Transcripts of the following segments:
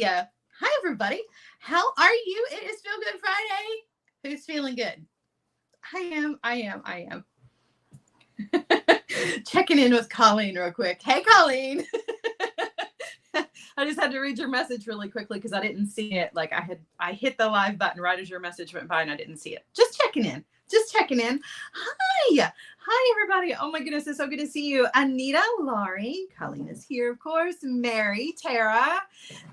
Hi, everybody. How are you? It is Feel Good Friday. Who's feeling good? I am. Checking in with Colleen real quick. Hey, Colleen. I just had to read your message really quickly because I didn't see it. Like I hit the live button right as your message went by and I didn't see it. Just checking in. Hi, everybody. Oh my goodness, it's so good to see you. Anita, Laurie, Colleen is here, of course. Mary, Tara,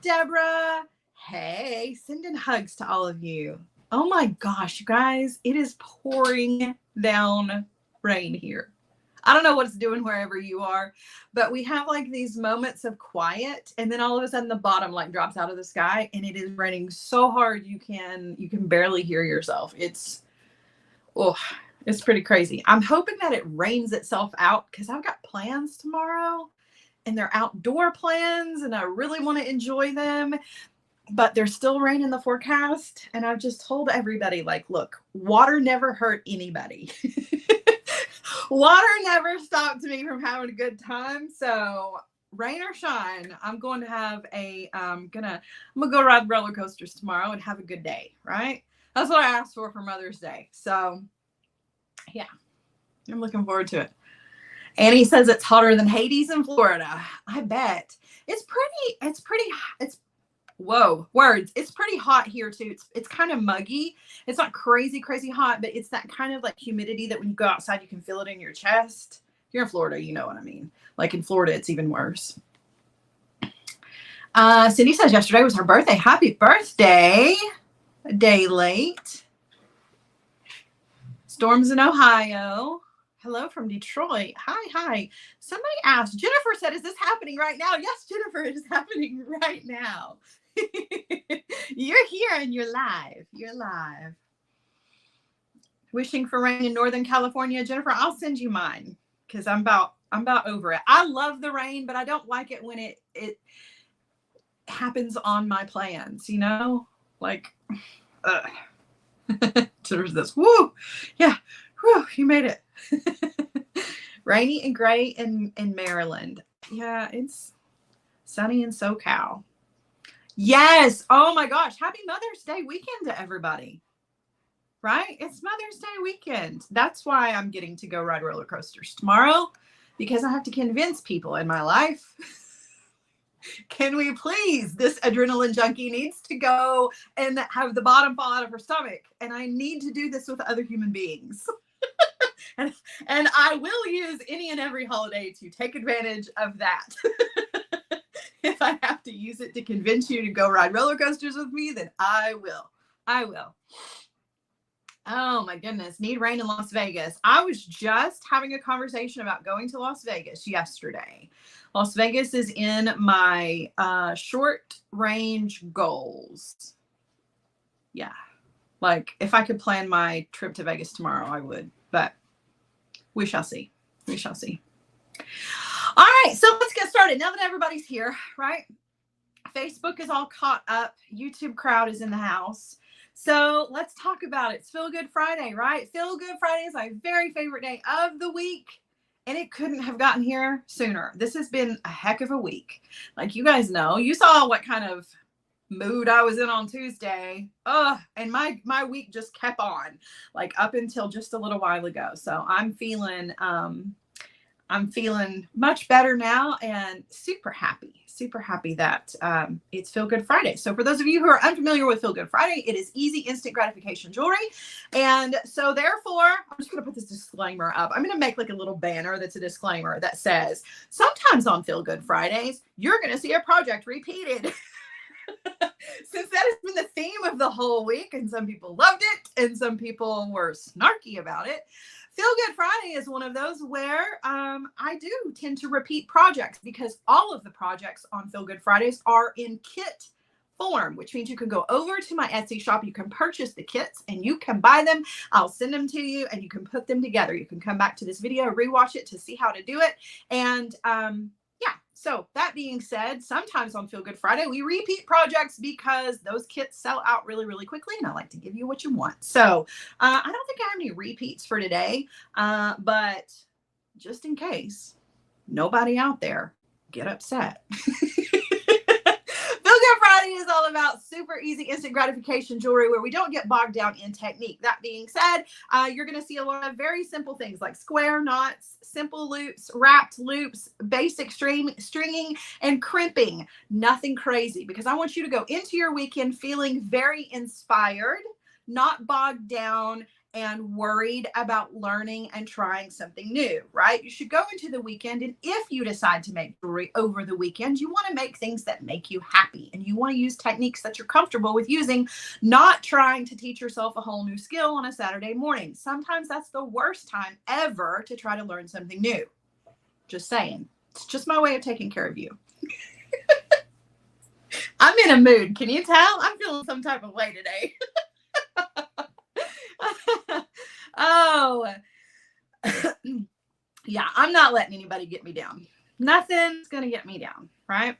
Deborah. Hey, sending hugs to all of you. Oh my gosh, you guys, it is pouring down rain here. I don't know what it's doing wherever you are, but we have like these moments of quiet and then all of a sudden the bottom like drops out of the sky and it is raining so hard you can barely hear yourself. It's pretty crazy. I'm hoping that it rains itself out because I've got plans tomorrow and they're outdoor plans and I really want to enjoy them, but there's still rain in the forecast. And I've just told everybody, like, look, water never hurt anybody. Water never stopped me from having a good time. So rain or shine, I'm going to have I'm gonna go ride roller coasters tomorrow and have a good day, right? That's what I asked for Mother's Day. So yeah, I'm looking forward to it. Annie says it's hotter than Hades in Florida. I bet. It's pretty hot here too. It's kind of muggy. It's not crazy hot, but it's that kind of like humidity that when you go outside, you can feel it in your chest. If you're in Florida, you know what I mean. Like in Florida, it's even worse. Cindy says yesterday was her birthday. Happy birthday. A day late. Storms in Ohio. Hello from Detroit. Hi. Somebody asked, Jennifer said, is this happening right now? Yes, Jennifer, it is happening right now. You're here and you're live. Wishing for rain in Northern California. Jennifer, I'll send you mine because I'm about over it. I love the rain, but I don't like it when it happens on my plans, you know? Like, so there's this. Woo! Yeah. Whew, you made it. Rainy and gray in Maryland. Yeah, it's sunny in SoCal. Yes. Oh my gosh. Happy Mother's Day weekend to everybody. Right? It's Mother's Day weekend. That's why I'm getting to go ride roller coasters tomorrow, because I have to convince people in my life. Can we please? This adrenaline junkie needs to go and have the bottom fall out of her stomach. And I need to do this with other human beings. And I will use any and every holiday to take advantage of that. If I have to use it to convince you to go ride roller coasters with me, then I will. Oh my goodness. Need rain in Las Vegas. I was just having a conversation about going to Las Vegas yesterday. Las Vegas is in my short range goals. Yeah. Like if I could plan my trip to Vegas tomorrow, I would, but we shall see. All right, so let's get started. Now that everybody's here, right? Facebook is all caught up. YouTube crowd is in the house. So let's talk about it. It's Feel Good Friday, right? Feel Good Friday is my very favorite day of the week. And it couldn't have gotten here sooner. This has been a heck of a week. Like you guys know, you saw what kind of mood I was in on Tuesday. And my week just kept on, like up until just a little while ago. So I'm feeling much better now and super happy that it's Feel Good Friday. So for those of you who are unfamiliar with Feel Good Friday, it is easy, instant gratification jewelry. And so therefore, I'm just going to put this disclaimer up. I'm going to make like a little banner that's a disclaimer that says, sometimes on Feel Good Fridays, you're going to see a project repeated. Since that has been the theme of the whole week, and some people loved it and some people were snarky about it, Feel Good Friday is one of those where I do tend to repeat projects because all of the projects on Feel Good Fridays are in kit form, which means you can go over to my Etsy shop, you can purchase the kits and you can buy them. I'll send them to you and you can put them together. You can come back to this video, rewatch it to see how to do it. And so that being said, sometimes on Feel Good Friday, we repeat projects because those kits sell out really, really quickly. And I like to give you what you want. So I don't think I have any repeats for today, but just in case nobody out there get upset. Feel Good Friday Everybody is all about super easy instant gratification jewelry where we don't get bogged down in technique. That being said, you're going to see a lot of very simple things like square knots, simple loops, wrapped loops, basic stringing, and crimping. Nothing crazy, because I want you to go into your weekend feeling very inspired, not bogged down and worried about learning and trying something new, right? You should go into the weekend, and if you decide to make jewelry over the weekend, you want to make things that make you happy, and you want to use techniques that you're comfortable with using, not trying to teach yourself a whole new skill on a Saturday morning. Sometimes that's the worst time ever to try to learn something new. Just saying. It's just my way of taking care of you. I'm in a mood. Can you tell? I'm feeling some type of way today. Oh, yeah, I'm not letting anybody get me down. Nothing's going to get me down, right?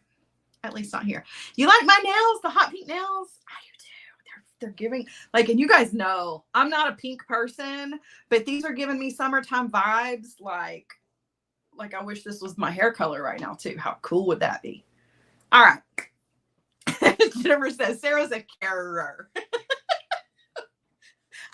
At least not here. You like my nails, the hot pink nails? I do too. They're giving, like, and you guys know, I'm not a pink person, but these are giving me summertime vibes. Like I wish this was my hair color right now too. How cool would that be? All right. Jennifer says, Sarah's a carer.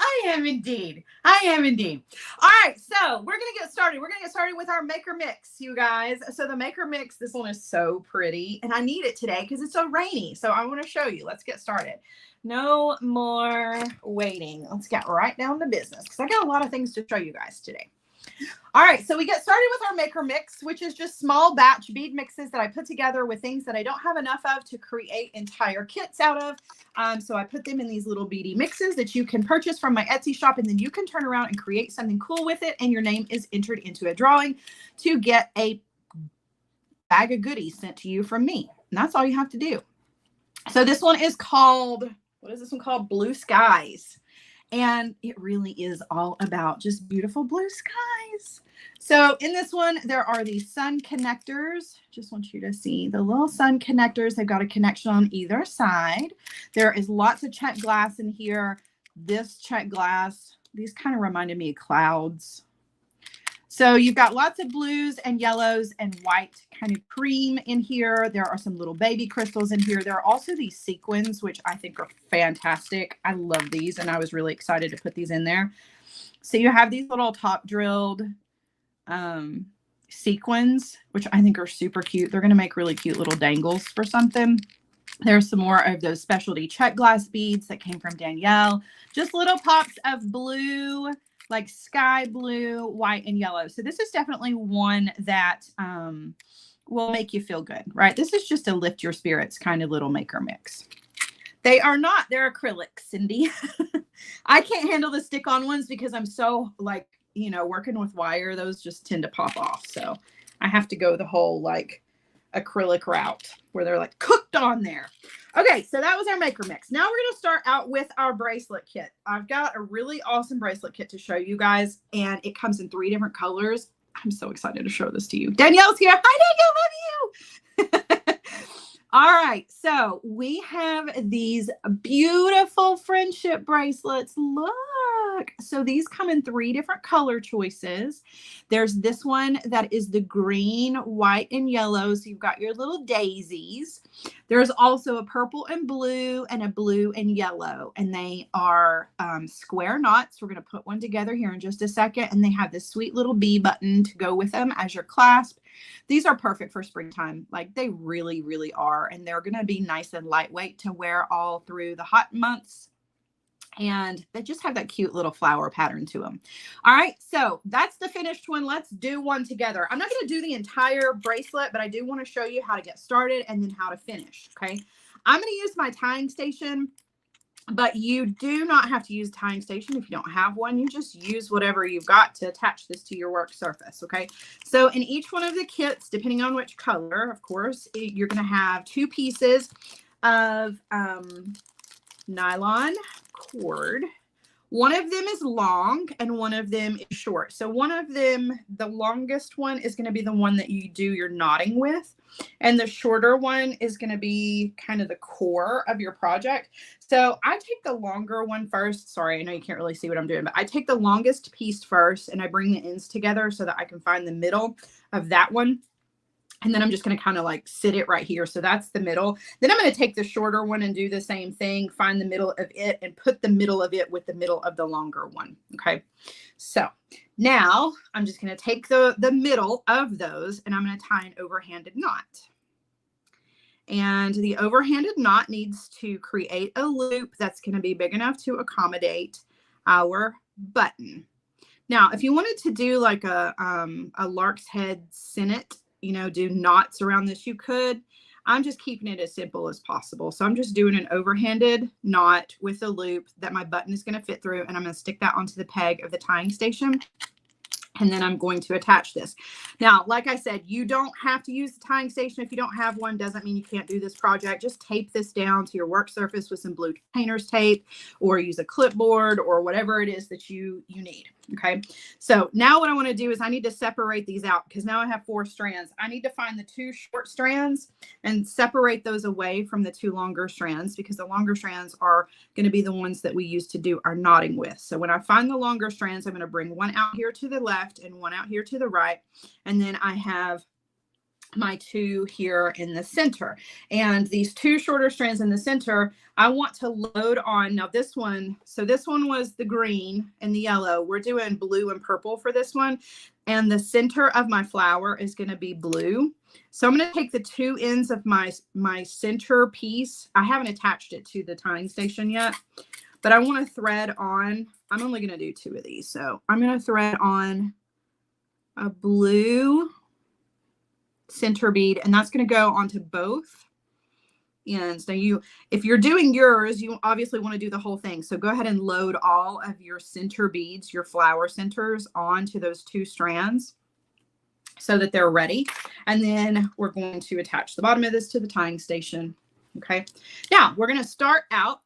I am indeed. I am indeed. All right, so we're going to get started. We're going to get started with our maker mix, you guys. So the maker mix, this one is so pretty, and I need it today because it's so rainy. So I want to show you. Let's get started. No more waiting. Let's get right down to business because I got a lot of things to show you guys today. All right, so we get started with our maker mix, which is just small batch bead mixes that I put together with things that I don't have enough of to create entire kits out of. So I put them in these little beady mixes that you can purchase from my Etsy shop, and then you can turn around and create something cool with it, and your name is entered into a drawing to get a bag of goodies sent to you from me. And that's all you have to do. So this one is called, what is this one called? Blue Skies. And it really is all about just beautiful blue skies. So in this one, there are these sun connectors. Just want you to see the little sun connectors. They've got a connection on either side. There is lots of check glass in here. This check glass, these kind of reminded me of clouds. So you've got lots of blues and yellows and white kind of cream in here. There are some little baby crystals in here. There are also these sequins, which I think are fantastic. I love these, and I was really excited to put these in there. So you have these little top drilled sequins, which I think are super cute. They're going to make really cute little dangles for something. There's some more of those specialty check glass beads that came from Danielle. Just little pops of blue, like sky blue, white, and yellow. So this is definitely one that will make you feel good, right? This is just a lift your spirits kind of little maker mix. They are not, they're acrylics, Cindy. I can't handle the stick-on ones because I'm so, like, you know, working with wire, those just tend to pop off. So I have to go the whole, like, acrylic route where they're, like, cooked on there. Okay, so that was our maker mix. Now we're going to start out with our bracelet kit. I've got a really awesome bracelet kit to show you guys, and it comes in 3 different colors. I'm so excited to show this to you. Danielle's here. Hi, Danielle. Love you. All right, so we have these beautiful friendship bracelets. Look. So these come in 3 different color choices. There's this one that is the green, white, and yellow. So you've got your little daisies. There's also a purple and blue and a blue and yellow. And they are square knots. We're going to put one together here in just a second. And they have this sweet little bee button to go with them as your clasp. These are perfect for springtime. Like, they really, really are. And they're going to be nice and lightweight to wear all through the hot months. And they just have that cute little flower pattern to them. All right, so that's the finished one. Let's do one together. I'm not going to do the entire bracelet, but I do want to show you how to get started and then how to finish, okay? I'm going to use my tying station, but you do not have to use a tying station if you don't have one. You just use whatever you've got to attach this to your work surface, okay? So in each one of the kits, depending on which color, of course, you're going to have 2 pieces of nylon cord. One of them is long and one of them is short. So one of them, the longest one, is going to be the one that you do your knotting with. And the shorter one is going to be kind of the core of your project. So I take the longer one first. Sorry, I know you can't really see what I'm doing, but I take the longest piece first and I bring the ends together so that I can find the middle of that one. And then I'm just going to kind of like sit it right here. So that's the middle. Then I'm going to take the shorter one and do the same thing, find the middle of it and put the middle of it with the middle of the longer one. Okay. So now I'm just going to take the middle of those and I'm going to tie an overhanded knot. And the overhanded knot needs to create a loop that's going to be big enough to accommodate our button. Now, if you wanted to do like a lark's head sinnet, you know, do knots around this, you could. I'm just keeping it as simple as possible. So I'm just doing an overhanded knot with a loop that my button is going to fit through. And I'm going to stick that onto the peg of the tying station. And then I'm going to attach this. Now, like I said, you don't have to use the tying station. If you don't have one, doesn't mean you can't do this project. Just tape this down to your work surface with some blue painter's tape, or use a clipboard, or whatever it is that you need. Okay. So now what I want to do is I need to separate these out because now I have 4 strands. I need to find the 2 short strands and separate those away from the 2 longer strands, because the longer strands are going to be the ones that we use to do our knotting with. So when I find the longer strands, I'm going to bring one out here to the left and one out here to the right. And then I have my 2 here in the center, and these 2 shorter strands in the center, I want to load on. Now this one, so this one was the green and the yellow. We're doing blue and purple for this one. And the center of my flower is going to be blue. So I'm going to take the 2 ends of my center piece. I haven't attached it to the tying station yet, but I want to thread on, I'm only going to do 2 of these. So I'm going to thread on a blue center bead, and that's going to go onto both ends. Now if you're doing yours, you obviously want to do the whole thing. So go ahead and load all of your center beads, your flower centers, onto those 2 strands so that they're ready. And then we're going to attach the bottom of this to the tying station. Okay. Now we're going to start out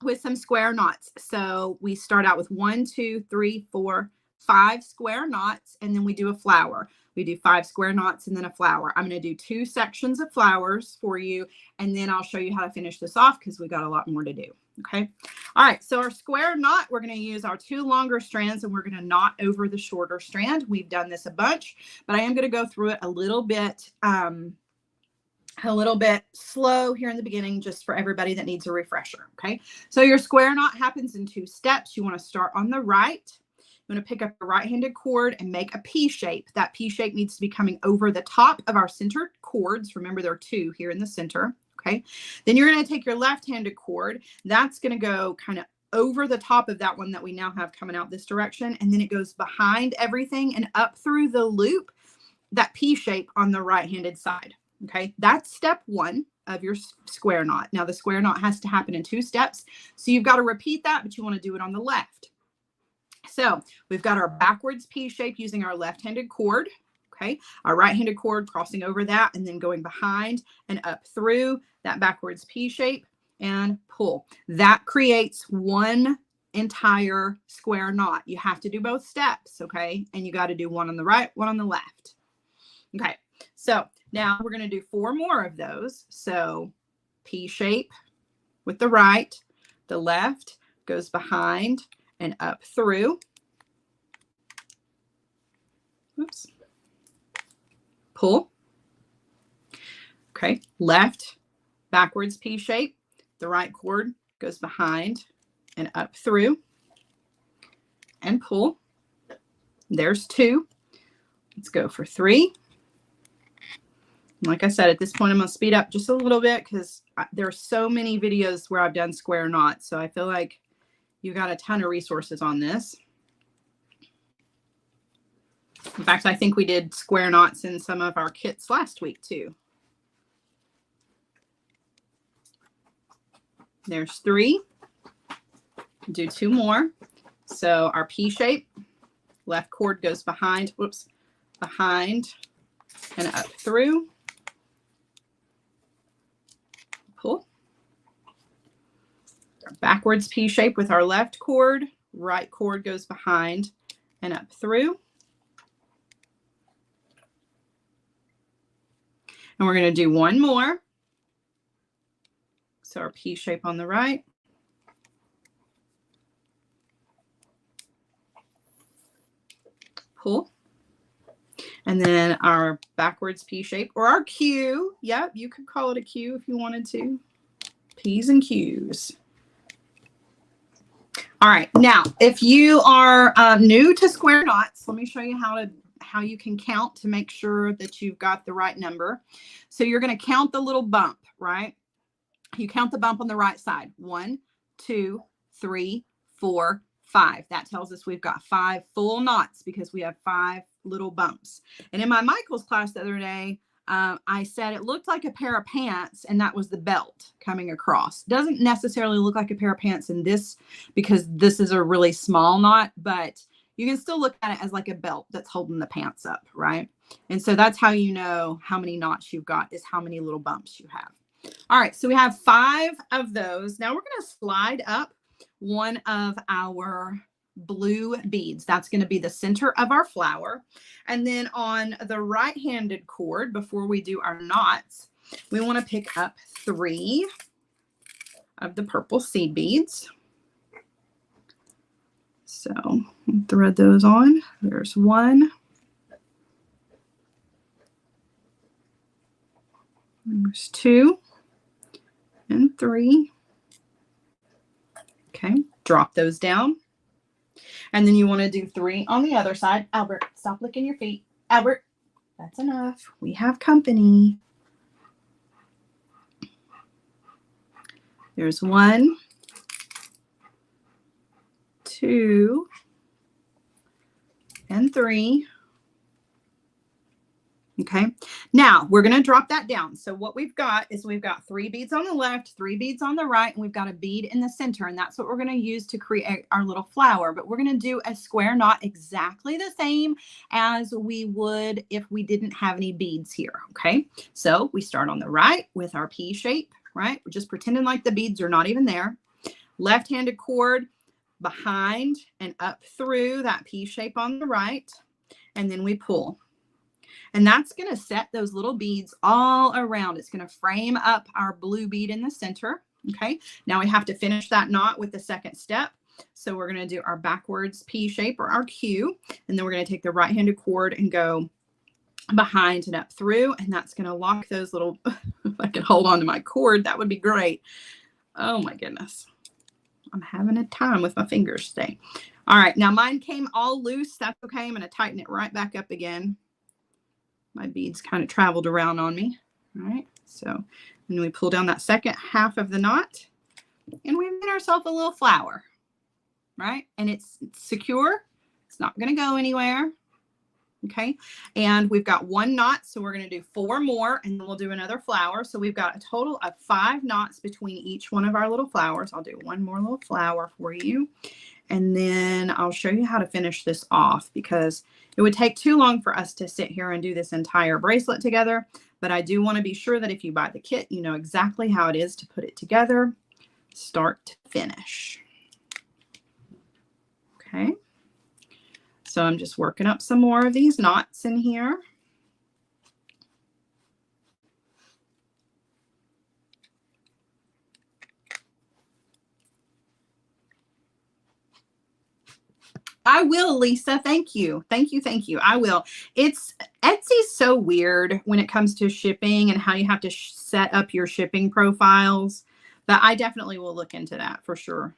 with some square knots. So we start out with 1, 2, 3, 4, 5 square knots, and then we do a flower. We do 5 square knots and then a flower. I'm going to do 2 sections of flowers for you, and then I'll show you how to finish this off because we got a lot more to do. Okay. All right. So our square knot, we're going to use our 2 longer strands and we're going to knot over the shorter strand. We've done this a bunch, but I am going to go through it a little bit slow here in the beginning, just for everybody that needs a refresher. Okay. So your square knot happens in 2 steps. You want to start on the right. I'm going to pick up a right-handed cord and make a P shape. That P shape needs to be coming over the top of our centered cords. Remember, there are 2 here in the center. Okay. Then you're going to take your left-handed cord. That's going to go kind of over the top of that one that we now have coming out this direction. And then it goes behind everything and up through the loop, that P shape on the right-handed side. Okay. That's step 1 of your square knot. Now the square knot has to happen in 2 steps. So you've got to repeat that, but you want to do it on the left. So we've got our backwards P shape using our left-handed cord. Okay. Our right-handed cord crossing over that and then going behind and up through that backwards P shape and pull. That creates one entire square knot. You have to do both steps. Okay. And you got to do one on the right, one on the left. Okay. So now we're going to do 4 more of those. So P shape with the right, the left goes behind and up through. Oops. Pull. Okay. Left, backwards P shape. The right cord goes behind and up through and pull. There's 2. Let's go for 3. Like I said, at this point, I'm going to speed up just a little bit because there are so many videos where I've done square knots. So I feel like you got a ton of resources on this. In fact, I think we did square knots in some of our kits last week too. There's 3. Do 2 more. So our P shape, left cord goes behind, whoops, behind and up through. Pull. Backwards P shape with our left cord, right cord goes behind and up through. And we're going to do 1 more. So our P shape on the right. Pull. And then our backwards P shape or our Q. Yep, you could call it a Q if you wanted to. P's and Q's. All right, now if you are new to square knots, let me show you how you can count to make sure that you've got the right number. So you're going to count the little bump, right? You count the bump on the right side. 1, 2, 3, 4, 5. That tells us we've got 5 full knots because we have 5 little bumps. And in my Michael's class the other day, I said it looked like a pair of pants, and that was the belt coming across. Doesn't necessarily look like a pair of pants in this because this is a really small knot, but you can still look at it as like a belt that's holding the pants up, right? And so that's how you know how many knots you've got, is how many little bumps you have. All right, so we have 5 of those. Now we're going to slide up one of our blue beads. That's going to be the center of our flower. And then on the right-handed cord, before we do our knots, we want to pick up 3 of the purple seed beads. So thread those on. There's 1. There's 2 and 3. Okay, drop those down. And then you want to do 3 on the other side. Albert, stop licking your feet. Albert, that's enough. We have company. There's 1, 2, and 3. Okay, now we're going to drop that down. So what we've got is we've got 3 beads on the left, 3 beads on the right, and we've got a bead in the center. And that's what we're going to use to create our little flower. But we're going to do a square knot exactly the same as we would if we didn't have any beads here. Okay, so we start on the right with our P shape, right? We're just pretending like the beads are not even there. Left-handed cord behind and up through that P shape on the right. And then we pull. And that's going to set those little beads all around. It's going to frame up our blue bead in the center. Okay. Now we have to finish that knot with the second step. So we're going to do our backwards P shape or our Q. And then we're going to take the right-handed cord and go behind and up through. And that's going to lock those little, if I could hold on to my cord, that would be great. Oh my goodness. I'm having a time with my fingers today. All right. Now mine came all loose. That's okay. I'm going to tighten it right back up again. My beads kind of traveled around on me. All right. So then we pull down that second half of the knot and we made ourselves a little flower, right? And it's secure. It's not going to go anywhere. Okay. And we've got 1 knot. So we're going to do 4 more and then we'll do another flower. So we've got a total of 5 knots between each one of our little flowers. I'll do 1 more little flower for you. And then I'll show you how to finish this off because it would take too long for us to sit here and do this entire bracelet together. But I do want to be sure that if you buy the kit, you know exactly how it is to put it together, start to finish. Okay. So I'm just working up some more of these knots in here. I will, Lisa. Thank you. Thank you. Thank you. I will. Etsy's so weird when it comes to shipping and how you have to set up your shipping profiles, but I definitely will look into that for sure.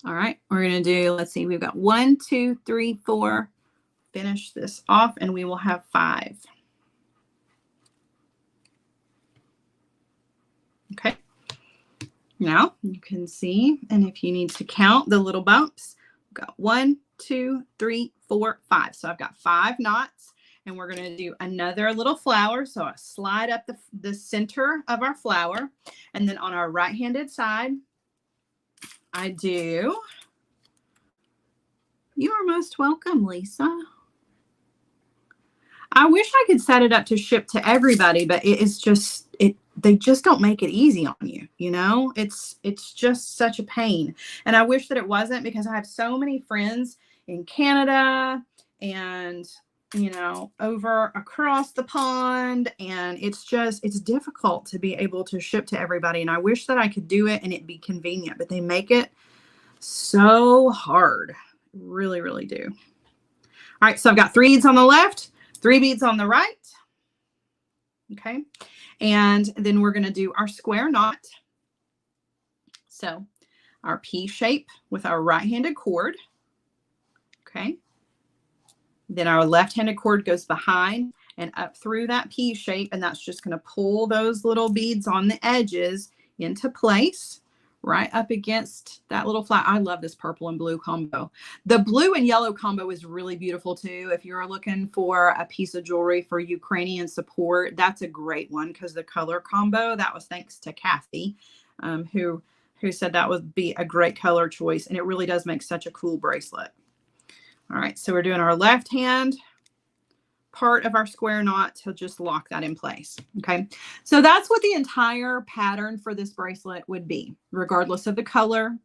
All right. We're going to do, let's see, we've got 1, 2, 3, 4. Finish this off and we will have 5. Okay, now you can see, and if you need to count the little bumps, we've got 1, 2, 3, 4, 5. So I've got 5 knots and we're going to do another little flower. So I slide up the center of our flower. And then on our right-handed side, I do, you are most welcome, Lisa. I wish I could set it up to ship to everybody, but it is just, they just don't make it easy on you. You know, it's just such a pain. And I wish that it wasn't because I have so many friends in Canada and you know, over across the pond, and it's difficult to be able to ship to everybody. And I wish that I could do it and it'd be convenient, but they make it so hard. Really, really do. All right, so I've got 3 beads on the left, 3 beads on the right. Okay, and then we're going to do our square knot. So our P shape with our right-handed cord. Okay. Then our left-handed cord goes behind and up through that P shape, and that's just going to pull those little beads on the edges into place right up against that little flat. I love this purple and blue combo. The blue and yellow combo is really beautiful too. If you're looking for a piece of jewelry for Ukrainian support, that's a great one, because the color combo, that was thanks to Kathy, who said that would be a great color choice, and it really does make such a cool bracelet. All right, so we're doing our left hand part of our square knot to just lock that in place. Okay, so that's what the entire pattern for this bracelet would be, regardless of the color.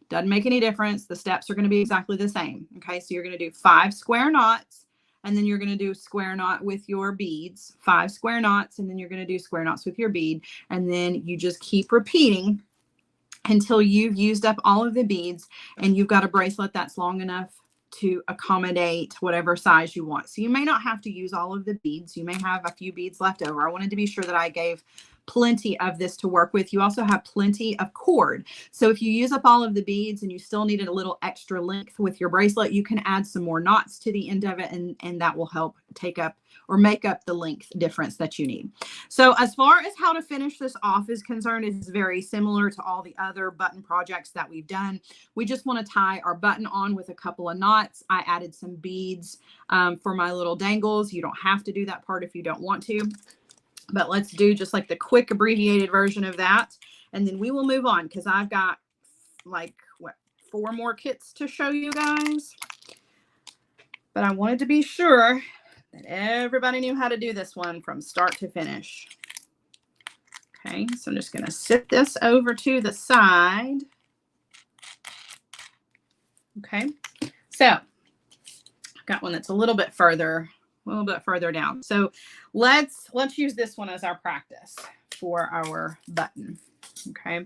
Doesn't make any difference. The steps are going to be exactly the same. Okay, so you're going to do 5 square knots, and then you're going to do square knot with your beads, 5 square knots, and then you're going to do square knots with your bead, and then you just keep repeating until you've used up all of the beads and you've got a bracelet that's long enough to accommodate whatever size you want. So you may not have to use all of the beads. You may have a few beads left over. I wanted to be sure that I gave plenty of this to work with. You also have plenty of cord. So if you use up all of the beads and you still needed a little extra length with your bracelet, you can add some more knots to the end of it, and that will help take up or make up the length difference that you need. So as far as how to finish this off is concerned, it's very similar to all the other button projects that we've done. We just want to tie our button on with a couple of knots. I added some beads for my little dangles. You don't have to do that part if you don't want to, but let's do just like the quick abbreviated version of that. And then we will move on, because I've got like, what, 4 more kits to show you guys. But I wanted to be sure that everybody knew how to do this one from start to finish. Okay, so I'm just going to sit this over to the side. Okay, so I've got one that's a little bit further down. So let's use this one as our practice for our button. Okay,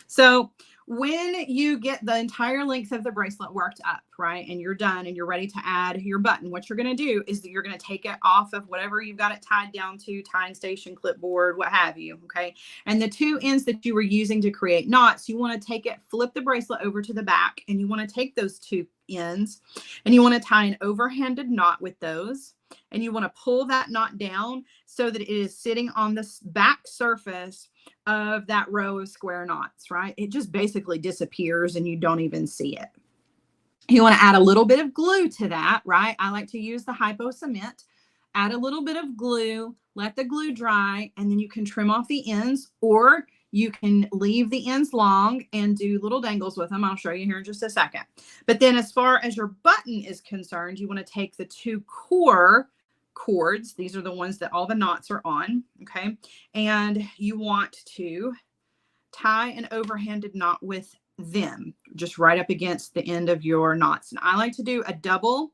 so when you get the entire length of the bracelet worked up, right, and you're done and you're ready to add your button, what you're going to do is that you're going to take it off of whatever you've got it tied down to, tying station, clipboard, what have you. Okay, and the 2 ends that you were using to create knots, you want to take it, flip the bracelet over to the back, and you want to take those 2 ends and you want to tie an overhanded knot with those, and you want to pull that knot down so that it is sitting on the back surface of that row of square knots, right? It just basically disappears and you don't even see it. You want to add a little bit of glue to that, right? I like to use the hypo cement. Add a little bit of glue, let the glue dry, and then you can trim off the ends, or you can leave the ends long and do little dangles with them. I'll show you here in just a second. But then as far as your button is concerned, you want to take the 2 core cords. These are the ones that all the knots are on. Okay. And you want to tie an overhanded knot with them just right up against the end of your knots. And I like to do a double.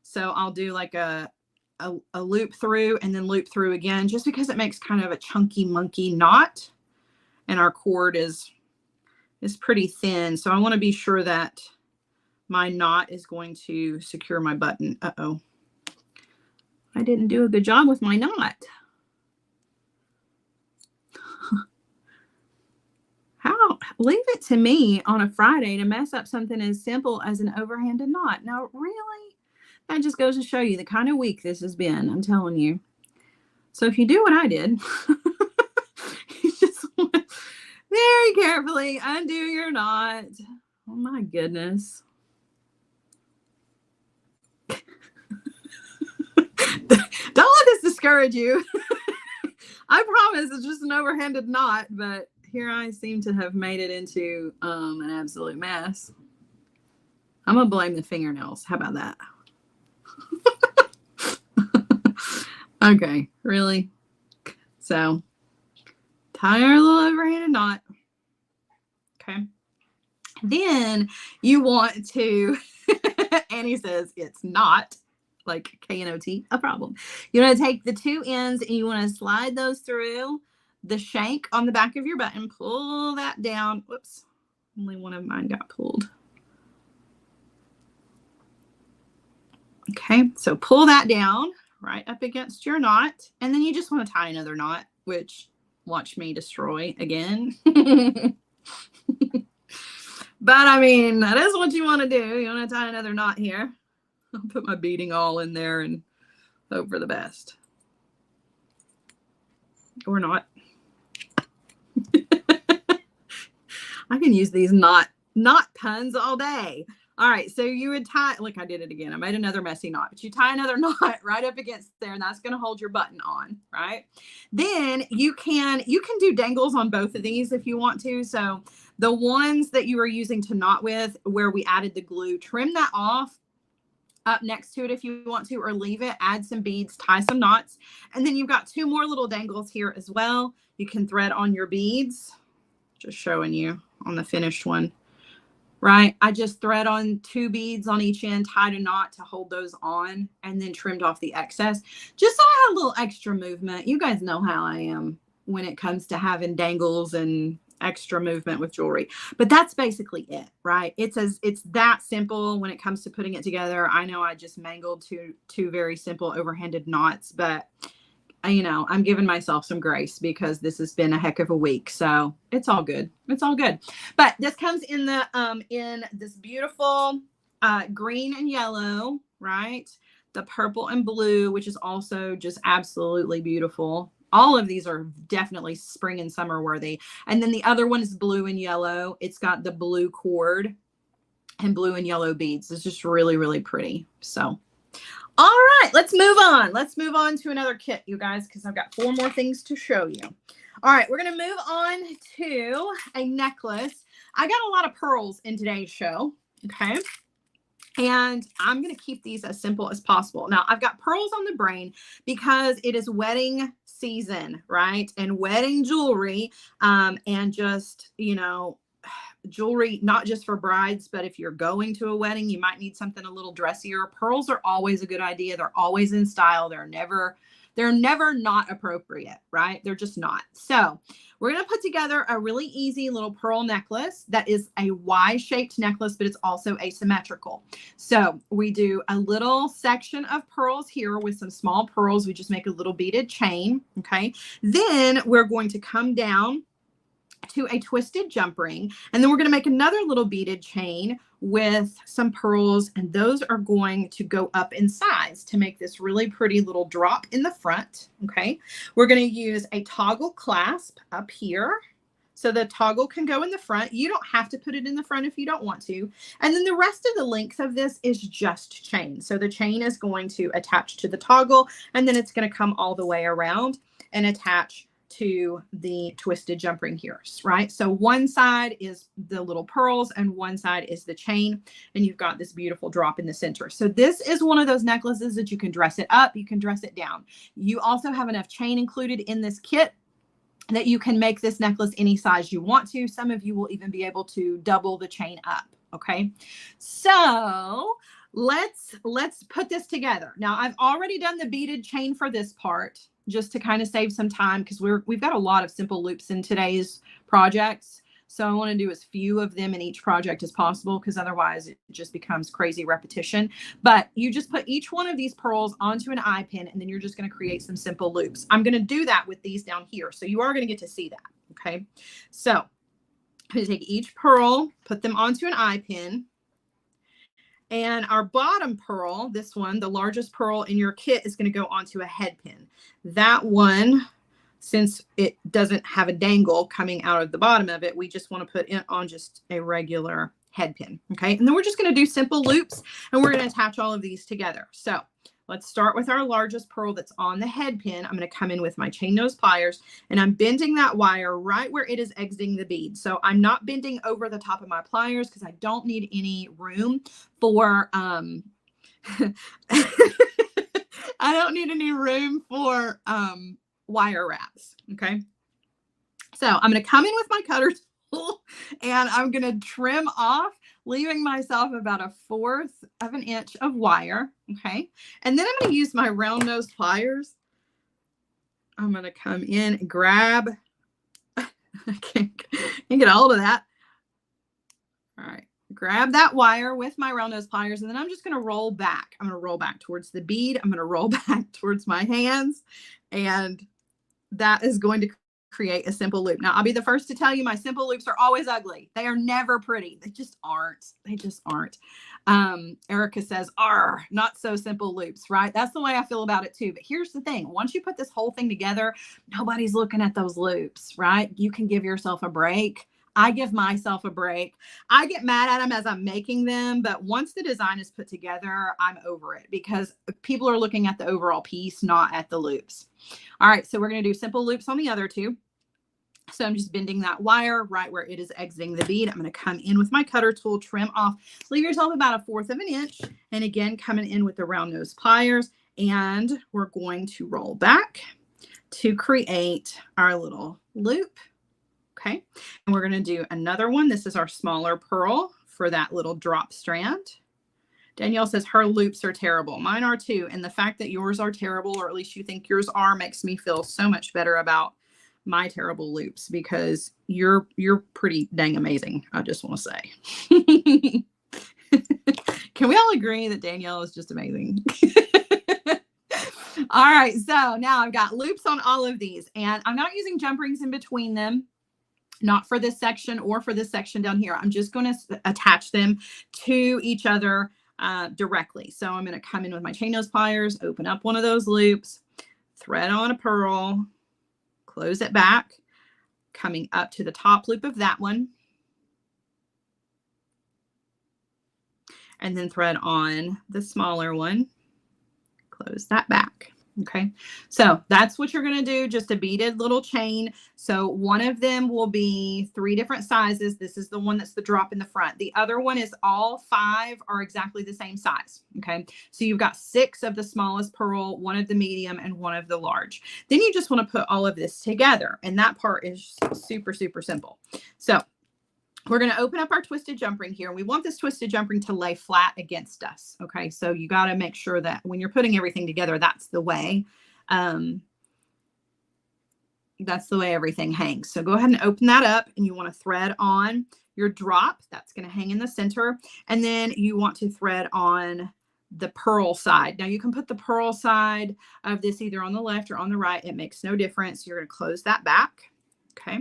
So I'll do like a loop through and then loop through again, just because it makes kind of a chunky monkey knot. And our cord is pretty thin. So I want to be sure that my knot is going to secure my button. Uh-oh. I didn't do a good job with my knot. How? Leave it to me on a Friday to mess up something as simple as an overhanded knot. Now, really? That just goes to show you the kind of week this has been, I'm telling you. So if you do what I did, you just want to very carefully undo your knot. Oh my goodness. Don't let this discourage you. I promise it's just an overhanded knot, but here I seem to have made it into an absolute mess. I'm going to blame the fingernails. How about that? Okay, really? So, tie our little overhanded knot. Okay. Then you want to, Annie says it's not like K-N-O-T, a problem. You want to take the two ends and you want to slide those through the shank on the back of your button. Pull that down. Whoops. Only one of mine got pulled. Okay, so pull that down right up against your knot. And then you just want to tie another knot, which watch me destroy again. But I mean, that is what you want to do. You want to tie another knot here. I'll put my beading all in there and hope for the best. Or not. I can use these knot puns all day. All right, so you would tie, look, I did it again. I made another messy knot, but you tie another knot right up against there, and that's going to hold your button on, right? Then you can do dangles on both of these if you want to. So the ones that you are using to knot with, where we added the glue, trim that off up next to it if you want to, or leave it, add some beads, tie some knots. And then you've got two more little dangles here as well. You can thread on your beads, just showing you on the finished one. Right, I just thread on two beads on each end, tied a knot to hold those on, and then trimmed off the excess, just so I had a little extra movement. You guys know how I am when it comes to having dangles and extra movement with jewelry. But that's basically it, right? It's that simple when it comes to putting it together. I know I just mangled two very simple overhanded knots, but you know, I'm giving myself some grace because this has been a heck of a week. So it's all good. It's all good. But this comes in the in this beautiful green and yellow, right? The purple and blue, which is also just absolutely beautiful. All of these are definitely spring and summer worthy. And then the other one is blue and yellow. It's got the blue cord and blue and yellow beads. It's just really, really pretty. So all right, let's move on. Let's move on to another kit, you guys, because I've got 4 more things to show you. All right, we're going to move on to a necklace. I got a lot of pearls in today's show, okay? And I'm going to keep these as simple as possible. Now, I've got pearls on the brain because it is wedding season, right? And wedding jewelry and just, you know, jewelry, not just for brides, but if you're going to a wedding, you might need something a little dressier. Pearls are always a good idea. They're always in style. They're never not appropriate, right? They're just not. So we're going to put together a really easy little pearl necklace that is a Y-shaped necklace, but it's also asymmetrical. So we do a little section of pearls here with some small pearls. We just make a little beaded chain. Okay. Then we're going to come down to a twisted jump ring, and then we're going to make another little beaded chain with some pearls, and those are going to go up in size to make this really pretty little drop in the front. Okay, we're going to use a toggle clasp up here so the toggle can go in the front. You don't have to put it in the front if you don't want to. And then the rest of the length of this is just chain. So the chain is going to attach to the toggle, and then it's going to come all the way around and attach to the twisted jump ring here, right? So one side is the little pearls and one side is the chain, and you've got this beautiful drop in the center. So this is one of those necklaces that you can dress it up, you can dress it down. You also have enough chain included in this kit that you can make this necklace any size you want to. Some of you will even be able to double the chain up. Okay, so let's put this together. Now I've already done the beaded chain for this part, just to kind of save some time, because we've got a lot of simple loops in today's projects. So I want to do as few of them in each project as possible, because otherwise it just becomes crazy repetition. But you just put each one of these pearls onto an eye pin, and then you're just going to create some simple loops. I'm going to do that with these down here. So you are going to get to see that. Okay. So I'm going to take each pearl, put them onto an eye pin. And our bottom pearl, this one, the largest pearl in your kit, is going to go onto a head pin. That one, since it doesn't have a dangle coming out of the bottom of it, we just want to put it on just a regular head pin. Okay. And then we're just going to do simple loops, and we're going to attach all of these together. So let's start with our largest pearl that's on the head pin. I'm going to come in with my chain nose pliers, and I'm bending that wire right where it is exiting the bead. So I'm not bending over the top of my pliers because I don't need any room for, I don't need any room for wire wraps. Okay. So I'm going to come in with my cutter tool, and I'm going to trim off leaving myself about 1/4 of an inch of wire. Okay. And then I'm going to use my round nose pliers. I'm going to come in and grab, I can't get a hold of that. All right. Grab that wire with my round nose pliers, and then I'm just going to roll back. I'm going to roll back towards the bead. I'm going to roll back towards my hands, and that is going to create a simple loop. Now, I'll be the first to tell you my simple loops are always ugly. They are never pretty. They just aren't. They just aren't. Erica says, not so simple loops, right? That's the way I feel about it too. But here's the thing. Once you put this whole thing together, nobody's looking at those loops, right? You can give yourself a break. I give myself a break. I get mad at them as I'm making them, but once the design is put together, I'm over it because people are looking at the overall piece, not at the loops. All right, so we're going to do simple loops on the other two. So I'm just bending that wire right where it is exiting the bead. I'm going to come in with my cutter tool, trim off, leave yourself about 1/4 of an inch. And again, coming in with the round nose pliers, and we're going to roll back to create our little loop. Okay. And we're going to do another one. This is our smaller pearl for that little drop strand. Danielle says her loops are terrible. Mine are too. And the fact that yours are terrible, or at least you think yours are, makes me feel so much better about my terrible loops because you're pretty dang amazing. I just want to say. Can we all agree that Danielle is just amazing? All right. So now I've got loops on all of these, and I'm not using jump rings in between them. Not for this section or for this section down here. I'm just going to attach them to each other directly. So I'm going to come in with my chain nose pliers, open up one of those loops, thread on a pearl, close it back, coming up to the top loop of that one, and then thread on the smaller one, close that back. Okay, so that's what you're going to do, just a beaded little chain. So one of them will be 3 different sizes. This is the one that's the drop in the front. The other one is all 5 are exactly the same size. Okay, so you've got 6 of the smallest pearl, 1 of the medium, and 1 of the large. Then you just want to put all of this together, and that part is super, super simple. So we're going to open up our twisted jump ring here. We want this twisted jump ring to lay flat against us. Okay, so you got to make sure that when you're putting everything together, that's the way. That's the way everything hangs. So go ahead and open that up, and you want to thread on your drop. That's going to hang in the center. And then you want to thread on the pearl side. Now you can put the pearl side of this either on the left or on the right. It makes no difference. You're going to close that back. Okay.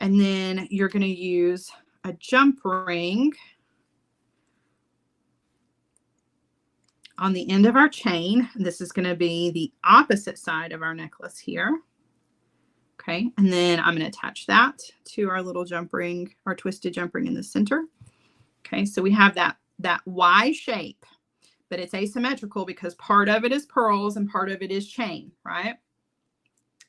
And then you're going to use a jump ring on the end of our chain. This is going to be the opposite side of our necklace here. Okay. And then I'm going to attach that to our little jump ring, our twisted jump ring in the center. Okay. So we have that Y shape, but it's asymmetrical because part of it is pearls and part of it is chain, right?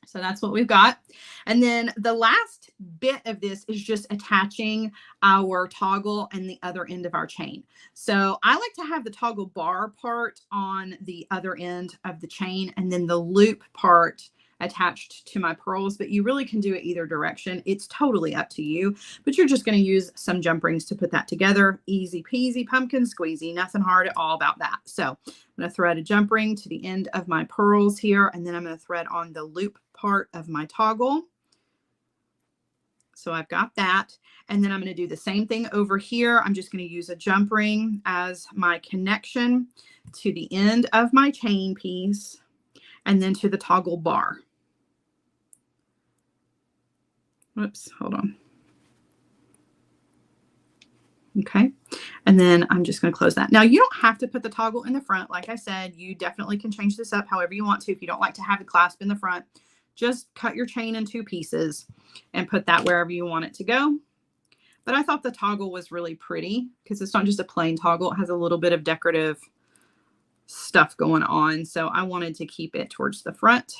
So that's what we've got. And then the last bit of this is just attaching our toggle and the other end of our chain. So I like to have the toggle bar part on the other end of the chain and then the loop part attached to my pearls, but you really can do it either direction. It's totally up to you, but you're just going to use some jump rings to put that together. Easy peasy, pumpkin squeezy, nothing hard at all about that. So I'm going to thread a jump ring to the end of my pearls here, and then I'm going to thread on the loop part of my toggle. So I've got that. And then I'm going to do the same thing over here. I'm just going to use a jump ring as my connection to the end of my chain piece and then to the toggle bar. Whoops, hold on. Okay. And then I'm just going to close that. Now you don't have to put the toggle in the front. Like I said, you definitely can change this up however you want to. If you don't like to have the clasp in the front, just cut your chain in 2 pieces and put that wherever you want it to go. But I thought the toggle was really pretty because it's not just a plain toggle. It has a little bit of decorative stuff going on. So I wanted to keep it towards the front.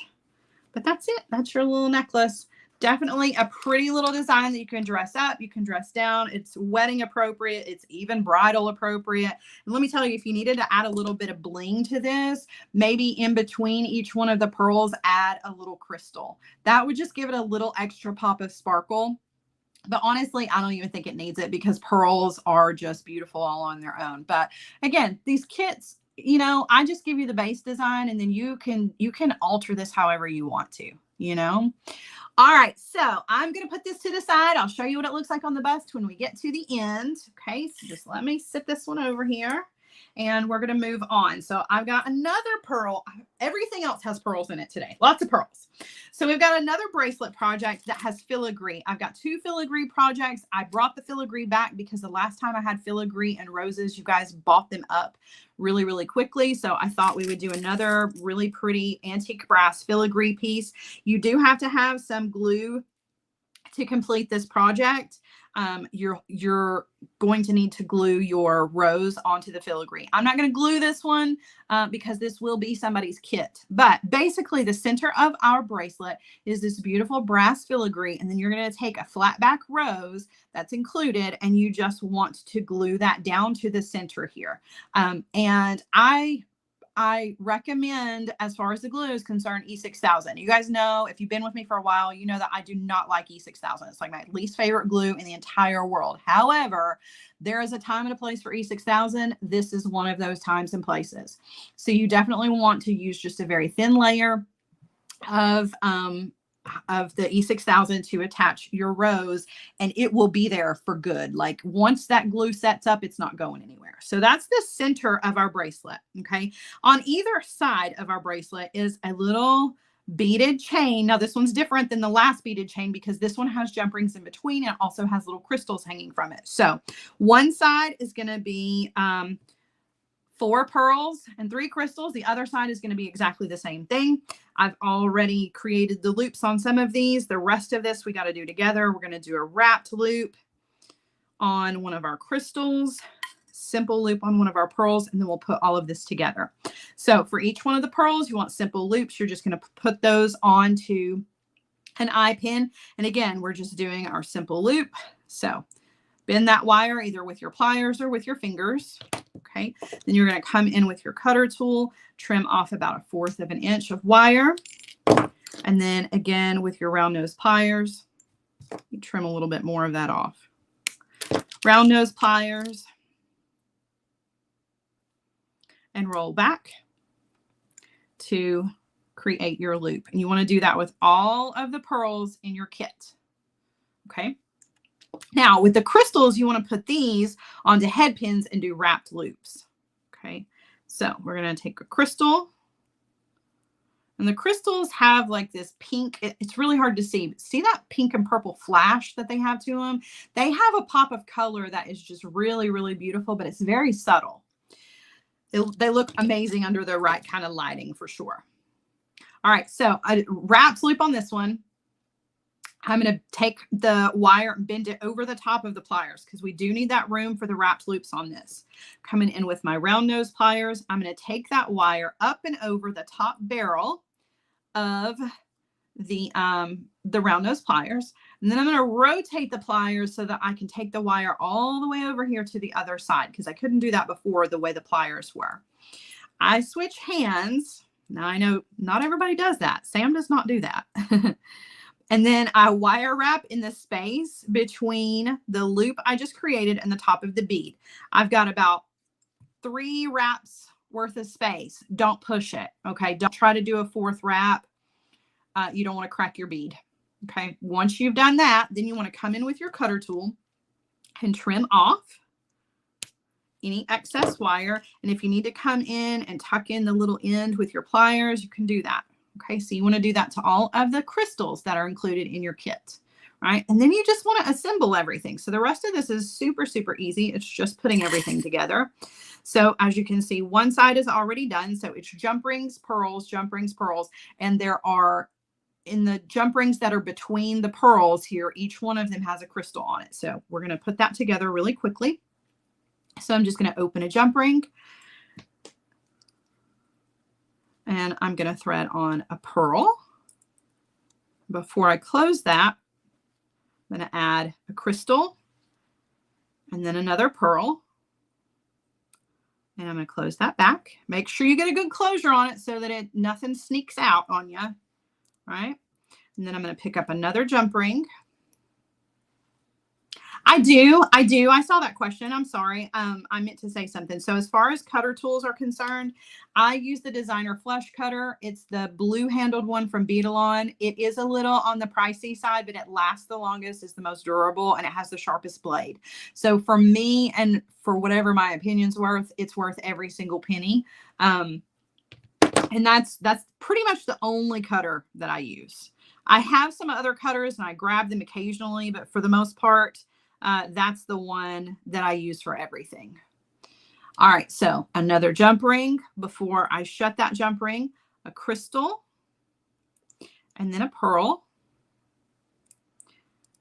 But that's it. That's your little necklace. Definitely a pretty little design that you can dress up, you can dress down. It's wedding appropriate. It's even bridal appropriate. And let me tell you, if you needed to add a little bit of bling to this, maybe in between each one of the pearls, add a little crystal. That would just give it a little extra pop of sparkle. But honestly, I don't even think it needs it because pearls are just beautiful all on their own. But again, these kits, you know, I just give you the base design and then you can alter this however you want to, you know. All right, so I'm going to put this to the side. I'll show you what it looks like on the bust when we get to the end. Okay, so just let me sit this one over here and we're going to move on. So I've got another pearl. Everything else has pearls in it today. Lots of pearls. So we've got another bracelet project that has filigree. I've got 2 filigree projects. I brought the filigree back because the last time I had filigree and roses, you guys bought them up really, really quickly. So I thought we would do another really pretty antique brass filigree piece. You do have to have some glue to complete this project. You're going to need to glue your rose onto the filigree. I'm not going to glue this one because this will be somebody's kit. But basically the center of our bracelet is this beautiful brass filigree. And then you're going to take a flat back rose that's included and you just want to glue that down to the center here. And I recommend, as far as the glue is concerned, E6000. You guys know, if you've been with me for a while, you know that I do not like E6000. It's like my least favorite glue in the entire world. However, there is a time and a place for E6000. This is one of those times and places. So you definitely want to use just a very thin layer of the E6000 to attach your rose, and it will be there for good. Like once that glue sets up, it's not going anywhere. So that's the center of our bracelet. Okay. On either side of our bracelet is a little beaded chain. Now this one's different than the last beaded chain because this one has jump rings in between and also has little crystals hanging from it. So one side is going to be 4 pearls and 3 crystals. The other side is going to be exactly the same thing. I've already created the loops on some of these. The rest of this we got to do together. We're going to do a wrapped loop on one of our crystals, simple loop on one of our pearls, and then we'll put all of this together. So for each one of the pearls, you want simple loops. You're just going to put those onto an eye pin. And again, we're just doing our simple loop. So bend that wire either with your pliers or with your fingers. Okay. Then you're going to come in with your cutter tool, trim off about 1/4 of an inch of wire. And then again, with your round nose pliers, you trim a little bit more of that off. Round nose pliers and roll back to create your loop. And you want to do that with all of the pearls in your kit. Okay. Now with the crystals, you want to put these onto head pins and do wrapped loops. Okay. So we're going to take a crystal, and the crystals have like this pink, it's really hard to see, but see that pink and purple flash that they have to them? They have a pop of color that is just really, really beautiful, but it's very subtle. They look amazing under the right kind of lighting for sure. All right. So a wrapped loop on this one. I'm going to take the wire and bend it over the top of the pliers because we do need that room for the wrapped loops on this. Coming in with my round nose pliers, I'm going to take that wire up and over the top barrel of the round nose pliers. And then I'm going to rotate the pliers so that I can take the wire all the way over here to the other side because I couldn't do that before the way the pliers were. I switch hands. Now I know not everybody does that. Sam does not do that. And then I wire wrap in the space between the loop I just created and the top of the bead. I've got about 3 wraps worth of space. Don't push it. Okay. Don't try to do a 4th wrap. You don't want to crack your bead. Okay. Once you've done that, then you want to come in with your cutter tool and trim off any excess wire. And if you need to come in and tuck in the little end with your pliers, you can do that. Okay, so you want to do that to all of the crystals that are included in your kit, right? And then you just want to assemble everything. So the rest of this is super, super easy. It's just putting everything together. So as you can see, one side is already done. So it's jump rings, pearls, and there are in the jump rings that are between the pearls here, each one of them has a crystal on it. So we're going to put that together really quickly. So I'm just going to open a jump ring. And I'm going to thread on a pearl. Before I close that, I'm going to add a crystal and then another pearl. And I'm going to close that back. Make sure you get a good closure on it so that nothing sneaks out on you. Right? And then I'm going to pick up another jump ring. I do. I saw that question. I'm sorry. I meant to say something. So as far as cutter tools are concerned, I use the designer flush cutter. It's the blue handled one from Beadalon. It is a little on the pricey side, but it lasts the longest, it's the most durable, and it has the sharpest blade. So for me, and for whatever my opinion's worth, it's worth every single penny. And that's pretty much the only cutter that I use. I have some other cutters and I grab them occasionally, but for the most part, that's the one that I use for everything. All right, so another jump ring. Before I shut that jump ring, a crystal, and then a pearl.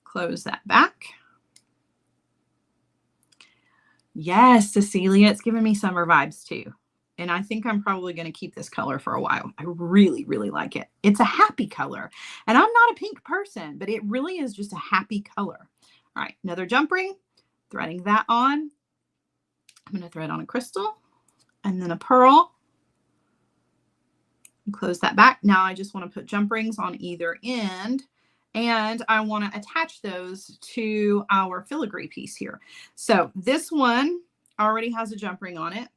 Close that back. Yes, Cecilia, it's giving me summer vibes too. And I think I'm probably going to keep this color for a while. I really, really like it. It's a happy color. And I'm not a pink person, but it really is just a happy color. All right, another jump ring, threading that on. I'm going to thread on a crystal and then a pearl. And close that back. Now I just want to put jump rings on either end. And I want to attach those to our filigree piece here. So this one already has a jump ring on it.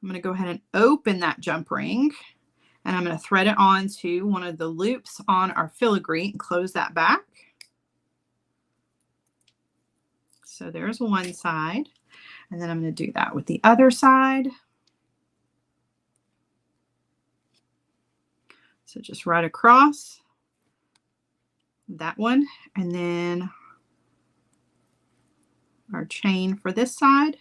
I'm going to go ahead and open that jump ring, and I'm going to thread it onto one of the loops on our filigree and close that back. So there's one side, and then I'm going to do that with the other side. So just right across that one, and then our chain for this side.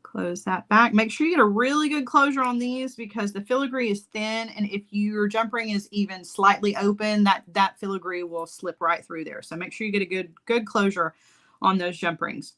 Close that back. Make sure you get a really good closure on these because the filigree is thin, and if your jump ring is even slightly open, that filigree will slip right through there. So make sure you get a good closure on those jump rings.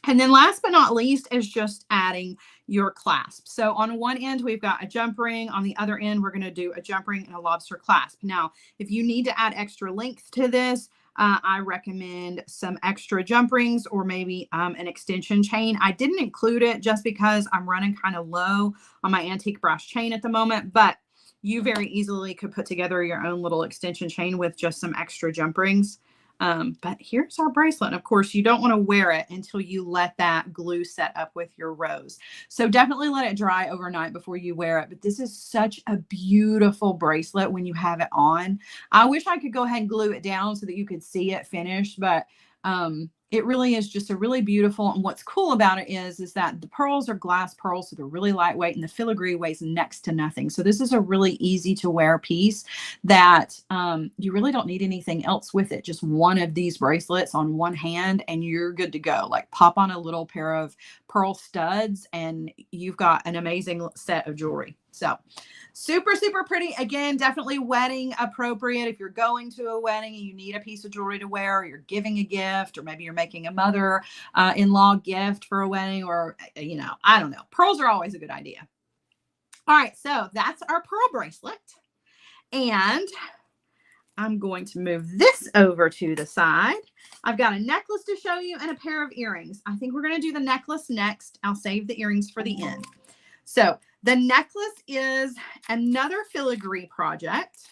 And then last but not least is just adding your clasp. So on one end, we've got a jump ring. On the other end, we're going to do a jump ring and a lobster clasp. Now, if you need to add extra length to this, I recommend some extra jump rings or maybe an extension chain. I didn't include it just because I'm running kind of low on my antique brass chain at the moment, but you very easily could put together your own little extension chain with just some extra jump rings. But here's our bracelet. And of course, you don't want to wear it until you let that glue set up with your rose. So definitely let it dry overnight before you wear it. But this is such a beautiful bracelet when you have it on. I wish I could go ahead and glue it down so that you could see it finished, but it really is just a really beautiful. And what's cool about it is that the pearls are glass pearls, so they're really lightweight, and the filigree weighs next to nothing. So this is a really easy to wear piece that you really don't need anything else with it. Just one of these bracelets on one hand and you're good to go. Like pop on a little pair of pearl studs and you've got an amazing set of jewelry. So super, super pretty. Again, definitely wedding appropriate. If you're going to a wedding and you need a piece of jewelry to wear, or you're giving a gift, or maybe you're making a mother-in-law gift for a wedding, or, you know, I don't know. Pearls are always a good idea. All right, so that's our pearl bracelet. And I'm going to move this over to the side. I've got a necklace to show you and a pair of earrings. I think we're going to do the necklace next. I'll save the earrings for the end. So the necklace is another filigree project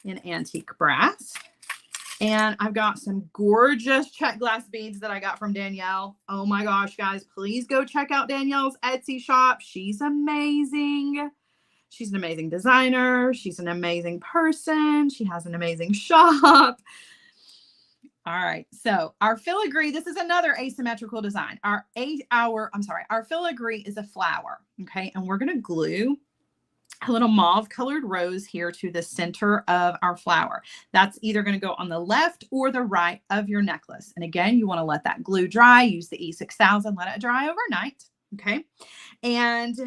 in antique brass. And I've got some gorgeous check glass beads that I got from Danielle. Oh my gosh, guys, please go check out Danielle's Etsy shop. She's amazing. She's an amazing designer. She's an amazing person. She has an amazing shop. All right, so our filigree, this is another asymmetrical design. Our filigree is a flower, okay? And we're gonna glue a little mauve colored rose here to the center of our flower. That's either gonna go on the left or the right of your necklace. And again, you wanna let that glue dry, use the E6000, let it dry overnight, okay? And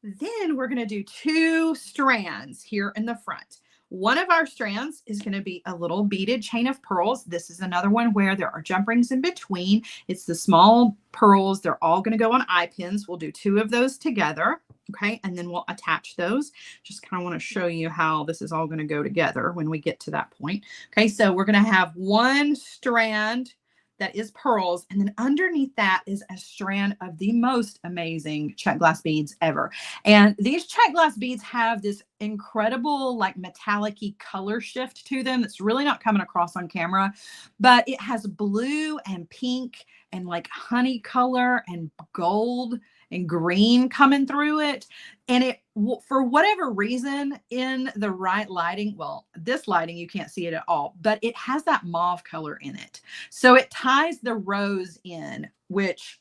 then we're gonna do 2 strands here in the front. One of our strands is going to be a little beaded chain of pearls. This is another one where there are jump rings in between. It's the small pearls. They're all going to go on eye pins. We'll do 2 of those together. Okay. And then we'll attach those. Just kind of want to show you how this is all going to go together when we get to that point. Okay. So we're going to have one strand that is pearls. And then underneath that is a strand of the most amazing check glass beads ever. And these check glass beads have this incredible like metallic-y color shift to them that's really not coming across on camera, but it has blue and pink and like honey color and gold and green coming through it. And it, for whatever reason, in the right lighting, well, this lighting, you can't see it at all, but it has that mauve color in it. So it ties the rose in, which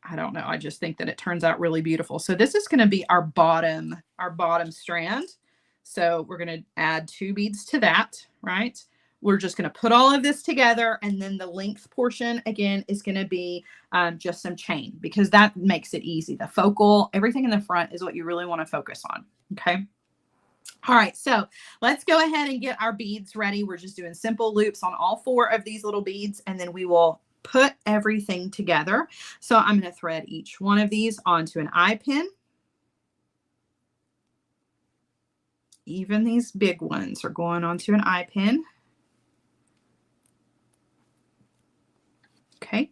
I don't know. I just think that it turns out really beautiful. So this is going to be our bottom strand. So we're going to add 2 beads to that, right? We're just going to put all of this together. And then the length portion, again, is going to be just some chain, because that makes it easy. The focal, everything in the front is what you really want to focus on. Okay. All right. So let's go ahead and get our beads ready. We're just doing simple loops on all 4 of these little beads, and then we will put everything together. So I'm going to thread each one of these onto an eye pin. Even these big ones are going onto an eye pin. Okay.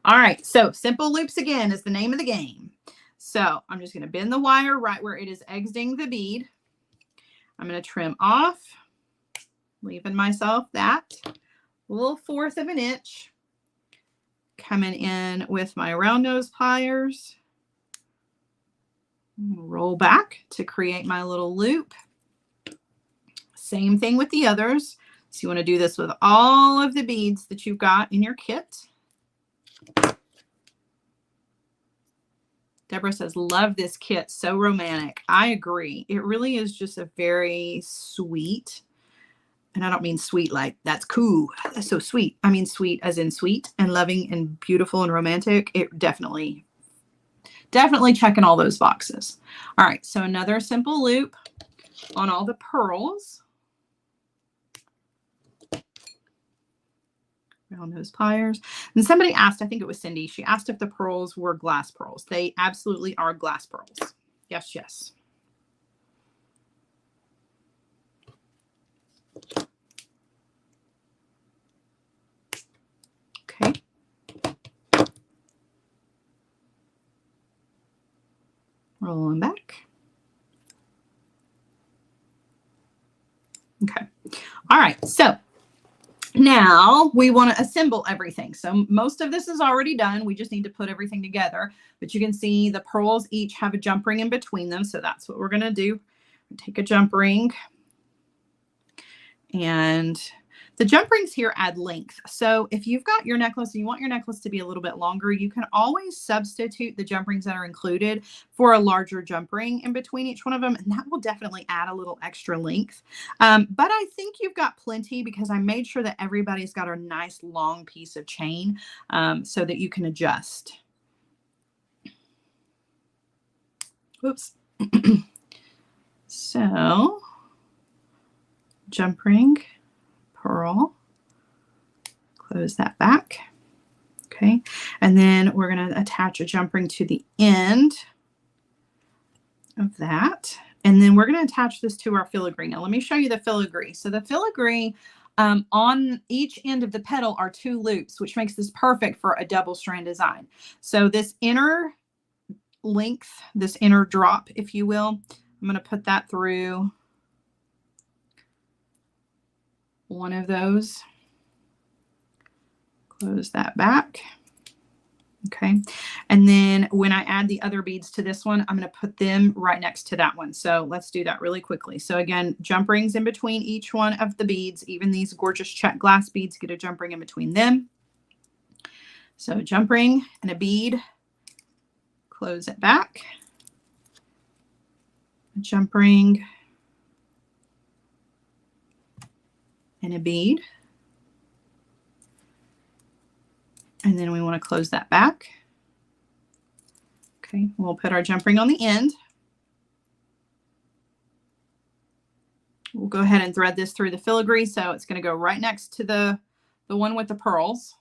All right. So simple loops again is the name of the game. So I'm just going to bend the wire right where it is exiting the bead. I'm going to trim off, leaving myself that little 1/4 of an inch. Coming in with my round nose pliers. Roll back to create my little loop. Same thing with the others. So you want to do this with all of the beads that you've got in your kit. Deborah says, love this kit. So romantic. I agree. It really is just a very sweet, and I don't mean sweet like that's cool. That's so sweet. I mean sweet as in sweet and loving and beautiful and romantic. It definitely checking all those boxes. All right. So another simple loop on all the pearls. Round nose pliers. And somebody asked, I think it was Cindy, she asked if the pearls were glass pearls. They absolutely are glass pearls. Yes, yes. Okay. Rolling back. Okay. All right. So now we want to assemble everything. So most of this is already done. We just need to put everything together. But you can see the pearls each have a jump ring in between them. So that's what we're going to do. Take a jump ring. And the jump rings here add length. So if you've got your necklace and you want your necklace to be a little bit longer, you can always substitute the jump rings that are included for a larger jump ring in between each one of them. And that will definitely add a little extra length. But I think you've got plenty, because I made sure that everybody's got a nice long piece of chain so that you can adjust. Whoops. So jump ring, pearl, close that back. Okay. And then we're going to attach a jump ring to the end of that. And then we're going to attach this to our filigree. Now let me show you the filigree. So the filigree on each end of the petal are 2 loops, which makes this perfect for a double strand design. So this inner length, this inner drop, if you will, I'm going to put that through one of those, close that back. Okay. And then when I add the other beads to this one, I'm going to put them right next to that one. So let's do that really quickly. So again, jump rings in between each one of the beads. Even these gorgeous check glass beads get a jump ring in between them. So jump ring and a bead, close it back, a jump ring and a bead. And then we want to close that back. Okay, we'll put our jump ring on the end. We'll go ahead and thread this through the filigree. So it's going to go right next to the one with the pearls.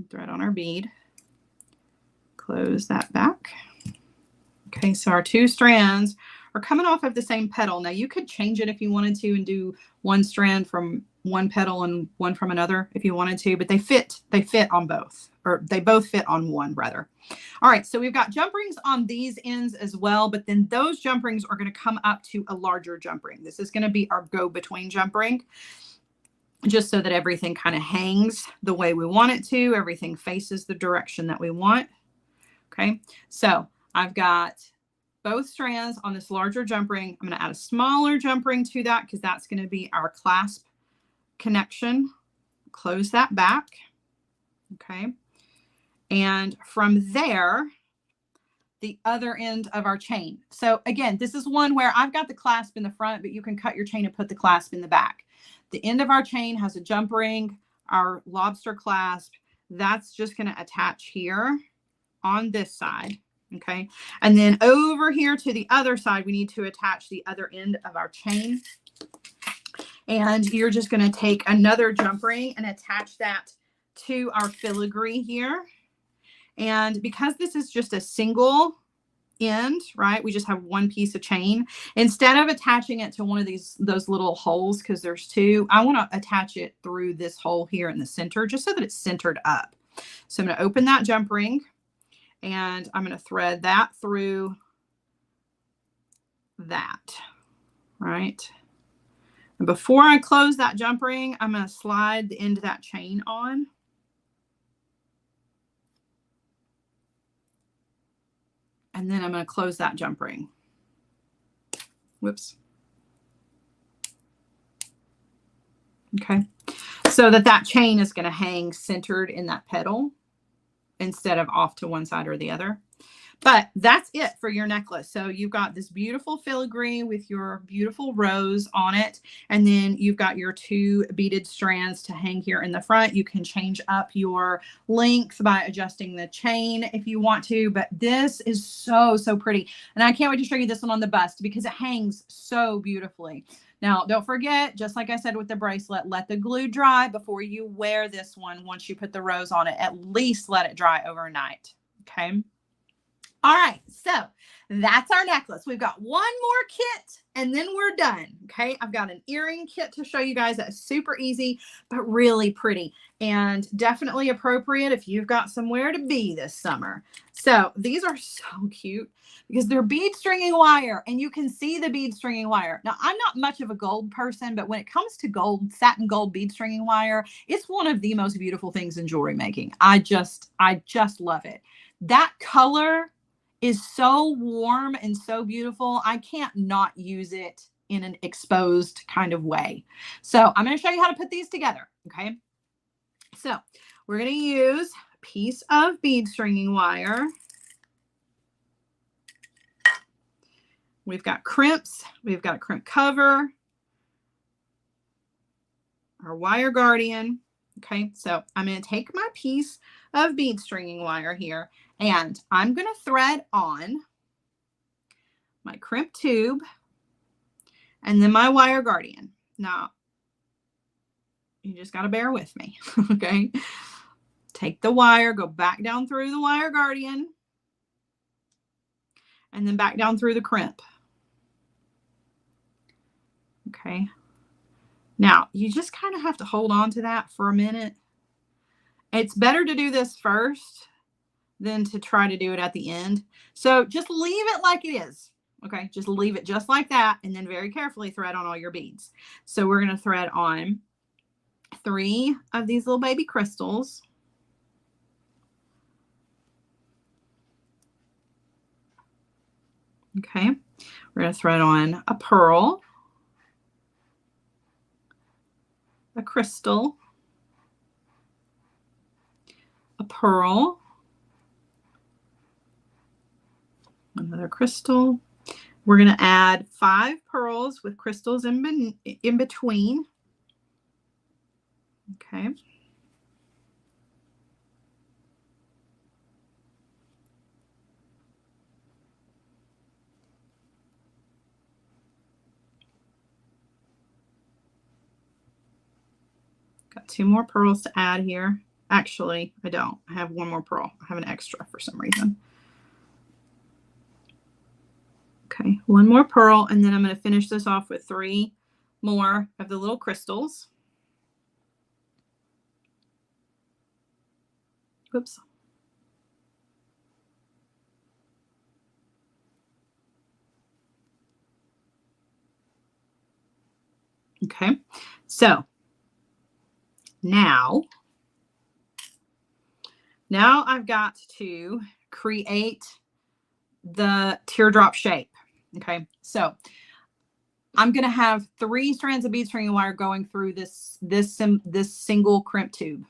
Thread on our bead. Close that back. Okay, so our 2 strands are coming off of the same petal. Now you could change it if you wanted to and do one strand from one petal and one from another if you wanted to, but they fit on both, or they both fit on one rather. All right, so we've got jump rings on these ends as well, but then those jump rings are going to come up to a larger jump ring. This is going to be our go-between jump ring, just so that everything kind of hangs the way we want it to. Everything faces the direction that we want. Okay, so I've got both strands on this larger jump ring. I'm going to add a smaller jump ring to that because that's going to be our clasp connection. Close that back. Okay, and from there, the other end of our chain. So again, this is one where I've got the clasp in the front, but you can cut your chain and put the clasp in the back. The end of our chain has a jump ring, our lobster clasp. That's just going to attach here on this side. Okay. And then over here to the other side, we need to attach the other end of our chain. And you're just going to take another jump ring and attach that to our filigree here. And because this is just a single end, right, we just have one piece of chain. Instead of attaching it to one of those little holes, because there's two, I want to attach it through this hole here in the center, just so that it's centered up. So I'm going to open that jump ring and I'm going to thread that through that, right? And before I close that jump ring, I'm going to slide the end of that chain on. And then I'm going to close that jump ring. Whoops. Okay. So that chain is going to hang centered in that petal instead of off to one side or the other. But that's it for your necklace. So you've got this beautiful filigree with your beautiful rose on it. And then you've got your two beaded strands to hang here in the front. You can change up your length by adjusting the chain if you want to. But this is so, so pretty. And I can't wait to show you this one on the bust because it hangs so beautifully. Now, don't forget, just like I said with the bracelet, let the glue dry before you wear this one. Once you put the rose on it, at least let it dry overnight. Okay. All right, so that's our necklace. We've got one more kit and then we're done. Okay, I've got an earring kit to show you guys that's super easy, but really pretty and definitely appropriate if you've got somewhere to be this summer. So these are so cute because they're bead stringing wire and you can see the bead stringing wire. Now, I'm not much of a gold person, but when it comes to gold, satin gold bead stringing wire, it's one of the most beautiful things in jewelry making. I just love it. That color is so warm and so beautiful. I can't not use it in an exposed kind of way. So I'm going to show you how to put these together. Okay. So we're going to use a piece of bead stringing wire. We've got crimps. We've got a crimp cover, our wire guardian. Okay. So I'm going to take my piece of bead stringing wire here and I'm going to thread on my crimp tube and then my wire guardian. Now, you just got to bear with me. Okay. Take the wire, go back down through the wire guardian and then back down through the crimp. Okay. Now, you just kind of have to hold on to that for a minute. It's better to do this first than to try to do it at the end. So just leave it like it is. Okay, just leave it just like that and then very carefully thread on all your beads. So we're going to thread on 3 of these little baby crystals. Okay, we're going to thread on a pearl, a crystal, a pearl, another crystal. We're going to add 5 pearls with crystals in between. Okay. Got 2 more pearls to add here. Actually, I don't. I have 1 more pearl. I have an extra for some reason. Okay, 1 more pearl, and then I'm going to finish this off with 3 more of the little crystals. Whoops. Okay, so now I've got to create the teardrop shape. Okay, so I'm going to have 3 strands of bead string wire going through this single crimp tube.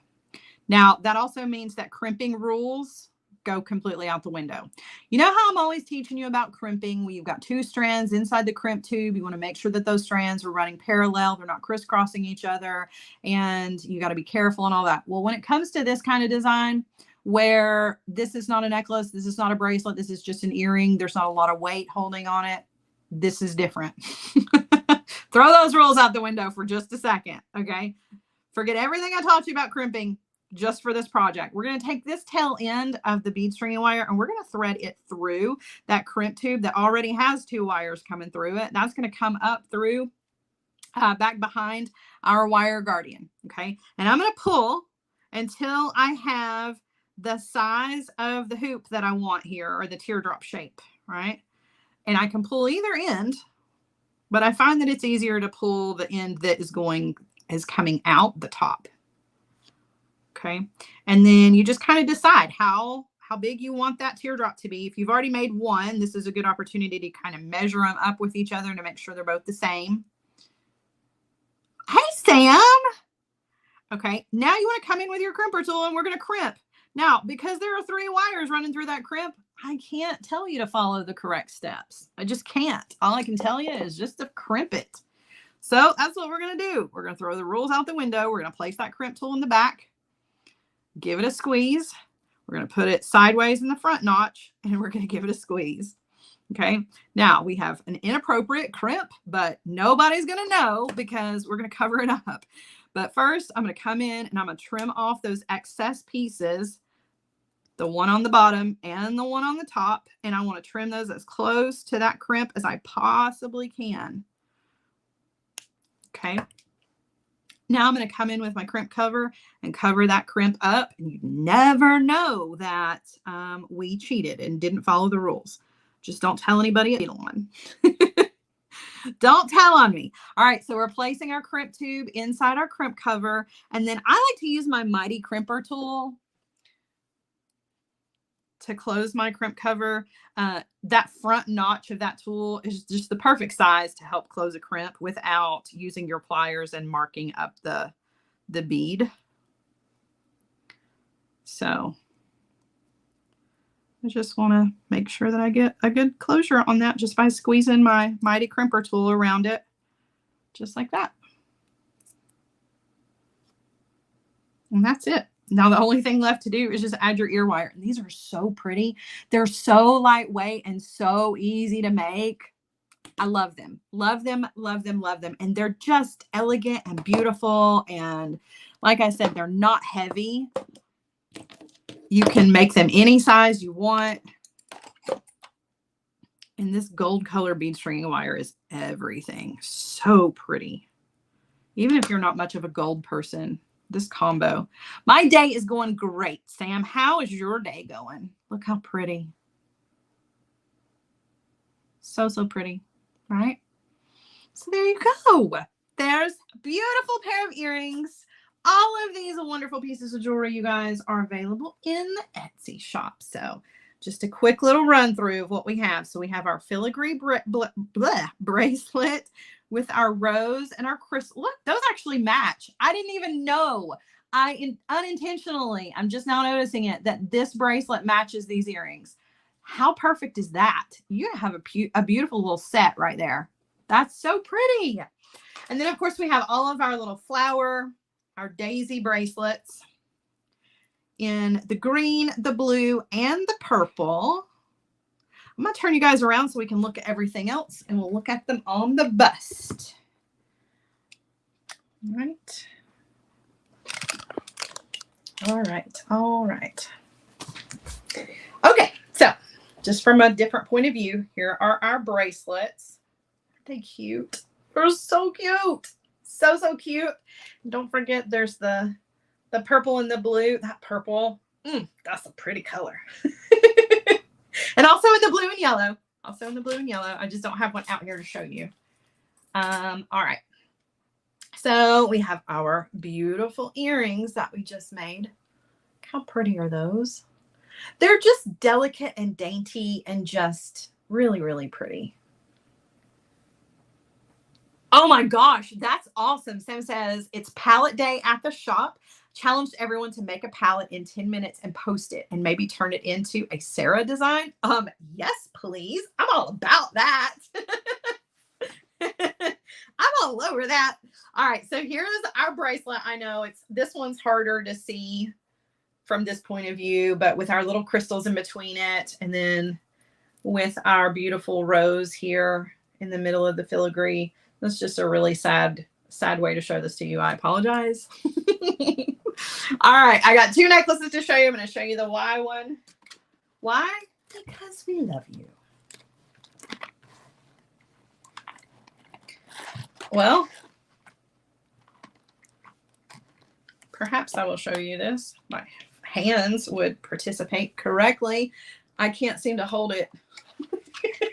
Now, that also means that crimping rules go completely out the window. You know how I'm always teaching you about crimping? When you've got 2 strands inside the crimp tube, you want to make sure that those strands are running parallel. They're not crisscrossing each other, and you got to be careful and all that. Well, when it comes to this kind of design, where this is not a necklace, this is not a bracelet, this is just an earring, there's not a lot of weight holding on it, this is different. Throw those rules out the window for just a second, okay? Forget everything I taught you about crimping just for this project. We're going to take this tail end of the bead string wire and we're going to thread it through that crimp tube that already has 2 wires coming through it. That's going to come up through back behind our wire guardian, okay? And I'm going to pull until I have the size of the hoop that I want here, or the teardrop shape, right? And I can pull either end, but I find that it's easier to pull the end that is coming out the top. Okay. And then you just kind of decide how big you want that teardrop to be. If you've already made one, this is a good opportunity to kind of measure them up with each other to make sure they're both the same. Hey, Sam. Okay. Now you want to come in with your crimper tool and we're going to crimp. Now, because there are 3 wires running through that crimp, I can't tell you to follow the correct steps. I just can't. All I can tell you is just to crimp it. So that's what we're going to do. We're going to throw the rules out the window. We're going to place that crimp tool in the back, give it a squeeze. We're going to put it sideways in the front notch and we're going to give it a squeeze. Okay. Now we have an inappropriate crimp, but nobody's going to know because we're going to cover it up. But first I'm going to come in and I'm going to trim off those excess pieces, the one on the bottom and the one on the top. And I want to trim those as close to that crimp as I possibly can. Okay. Now I'm going to come in with my crimp cover and cover that crimp up. And you never know that we cheated and didn't follow the rules. Just don't tell anybody on. Don't tell on me. All right, so we're placing our crimp tube inside our crimp cover. And then I like to use my Mighty Crimper tool to close my crimp cover. That front notch of that tool is just the perfect size to help close a crimp without using your pliers and marking up the bead. So I just want to make sure that I get a good closure on that just by squeezing my Mighty Crimper tool around it, just like that. And that's it. Now the only thing left to do is just add your ear wire. And these are so pretty. They're so lightweight and so easy to make. I love them. Love them, love them, love them. And they're just elegant and beautiful. And like I said, they're not heavy. You can make them any size you want. And this gold color bead string wire is everything. So pretty. Even if you're not much of a gold person, this combo. My day is going great. Sam, how is your day going? Look how pretty. So, so pretty, right? So there you go. There's a beautiful pair of earrings. All of these wonderful pieces of jewelry, you guys, are available in the Etsy shop. So just a quick little run through of what we have. So we have our filigree bracelet with our rose and our crystal. Look, those actually match. I didn't even know. Unintentionally, I'm just now noticing it, that this bracelet matches these earrings. How perfect is that? You have a beautiful little set right there. That's so pretty. And then, of course, we have all of our little flower, our daisy bracelets in the green, the blue, and the purple. I'm going to turn you guys around so we can look at everything else, and we'll look at them on the bust. All right. All right. All right. Okay. So just from a different point of view, here are our bracelets. Aren't they cute? They're so cute. So, so cute. And don't forget there's the purple and the blue. That purple That's a pretty color. And also in the blue and yellow. Also in the blue and yellow. I just don't have one out here to show you. All right. So we have our beautiful earrings that we just made. How pretty are those? They're just delicate and dainty and just really, really pretty. Oh my gosh, that's awesome. Sam says it's palette day at the shop. Challenged everyone to make a palette in 10 minutes and post it and maybe turn it into a Sara design. Yes, please. I'm all about that. I'm all over that. All right, so here's our bracelet. I know this one's harder to see from this point of view, but with our little crystals in between it, and then with our beautiful rose here in the middle of the filigree. That's just a really sad way to show this to you. I apologize. All right, I got 2 necklaces to show you. I'm going to show you the Y one. Why? Because we love you. Well, perhaps I will show you this. My hands would participate correctly. I can't seem to hold it. I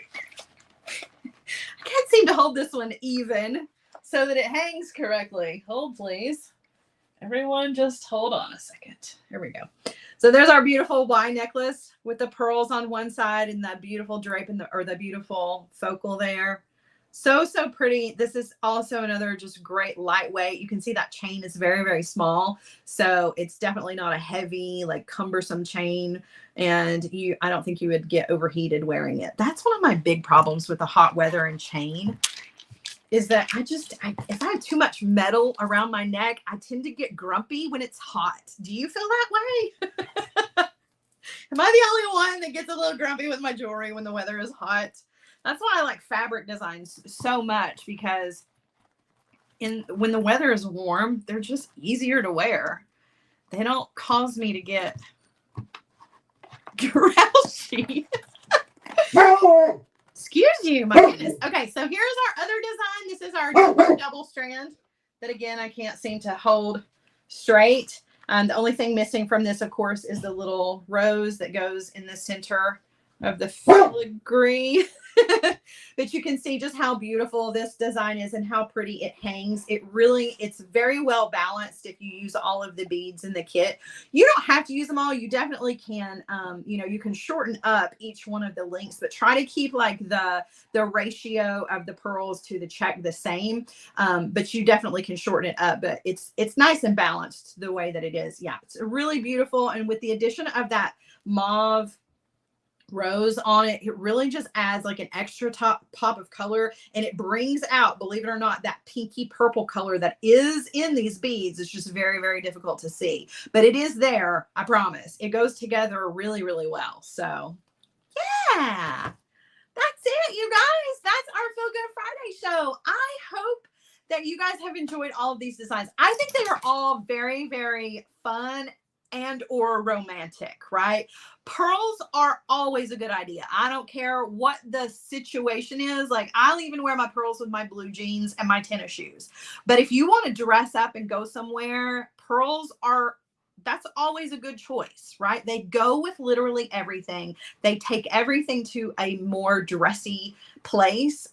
can't seem to hold this one even so that it hangs correctly. Hold, please. Everyone just hold on a second. Here we go. So there's our beautiful Y necklace with the pearls on one side and that beautiful drape or the beautiful focal there. So pretty. This is also another just great lightweight. You can see that chain is very, very small. So it's definitely not a heavy, like cumbersome chain. And I don't think you would get overheated wearing it. That's one of my big problems with the hot weather and chain is that if I have too much metal around my neck, I tend to get grumpy when it's hot. Do you feel that way? Am I the only one that gets a little grumpy with my jewelry when the weather is hot? That's why I like fabric designs so much, because when the weather is warm, they're just easier to wear. They don't cause me to get grouchy. Excuse you, my goodness. Okay, so here's our other design. This is our double strand that, again, I can't seem to hold straight. The only thing missing from this, of course, is the little rose that goes in the center of the filigree. But you can see just how beautiful this design is and how pretty it hangs. It's very well balanced if you use all of the beads in the kit. You don't have to use them all. You definitely can, you can shorten up each one of the links, but try to keep like the ratio of the pearls to the check the same. But you definitely can shorten it up, but it's nice and balanced the way that it is. Yeah, it's really beautiful. And with the addition of that mauve rose on it, it really just adds like an extra pop of color, and it brings out, believe it or not, that pinky purple color that is in these beads. It's just very, very difficult to see, but it is there. I promise. It goes together really, really well. So yeah, that's it, you guys. That's our Feel Good Friday show. I hope that you guys have enjoyed all of these designs. I think they are all very, very fun and or romantic, right? Pearls are always a good idea. I don't care what the situation is. Like, I'll even wear my pearls with my blue jeans and my tennis shoes. But if you want to dress up and go somewhere, that's always a good choice, right? They go with literally everything. They take everything to a more dressy place.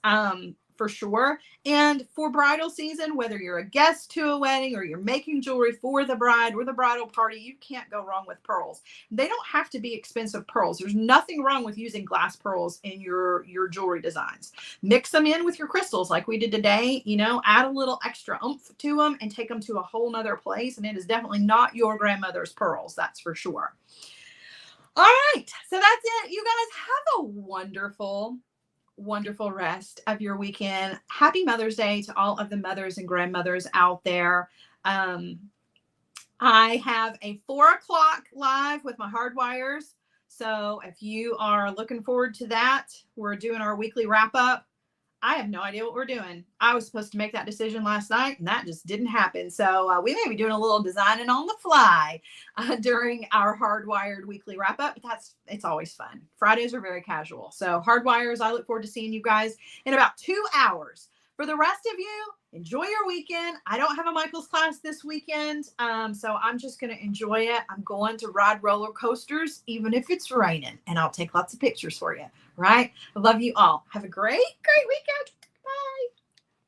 For sure. And for bridal season, whether you're a guest to a wedding or you're making jewelry for the bride or the bridal party, you can't go wrong with pearls. They don't have to be expensive pearls. There's nothing wrong with using glass pearls in your jewelry designs. Mix them in with your crystals like we did today, add a little extra oomph to them and take them to a whole nother place. And it is definitely not your grandmother's pearls. That's for sure. All right. So that's it. You guys have a wonderful rest of your weekend. Happy Mother's Day to all of the mothers and grandmothers out there. I have a 4:00 live with my hardwires. So if you are looking forward to that, we're doing our weekly wrap up. I have no idea what we're doing. I was supposed to make that decision last night, and that just didn't happen. So we may be doing a little designing on the fly during our Hardwired weekly wrap up. It's always fun. Fridays are very casual. So Hardwires, I look forward to seeing you guys in about 2 hours For the rest of you, enjoy your weekend. I don't have a Michael's class this weekend, so I'm just going to enjoy it. I'm going to ride roller coasters, even if it's raining, and I'll take lots of pictures for you, right? I love you all. Have a great, great weekend. Bye.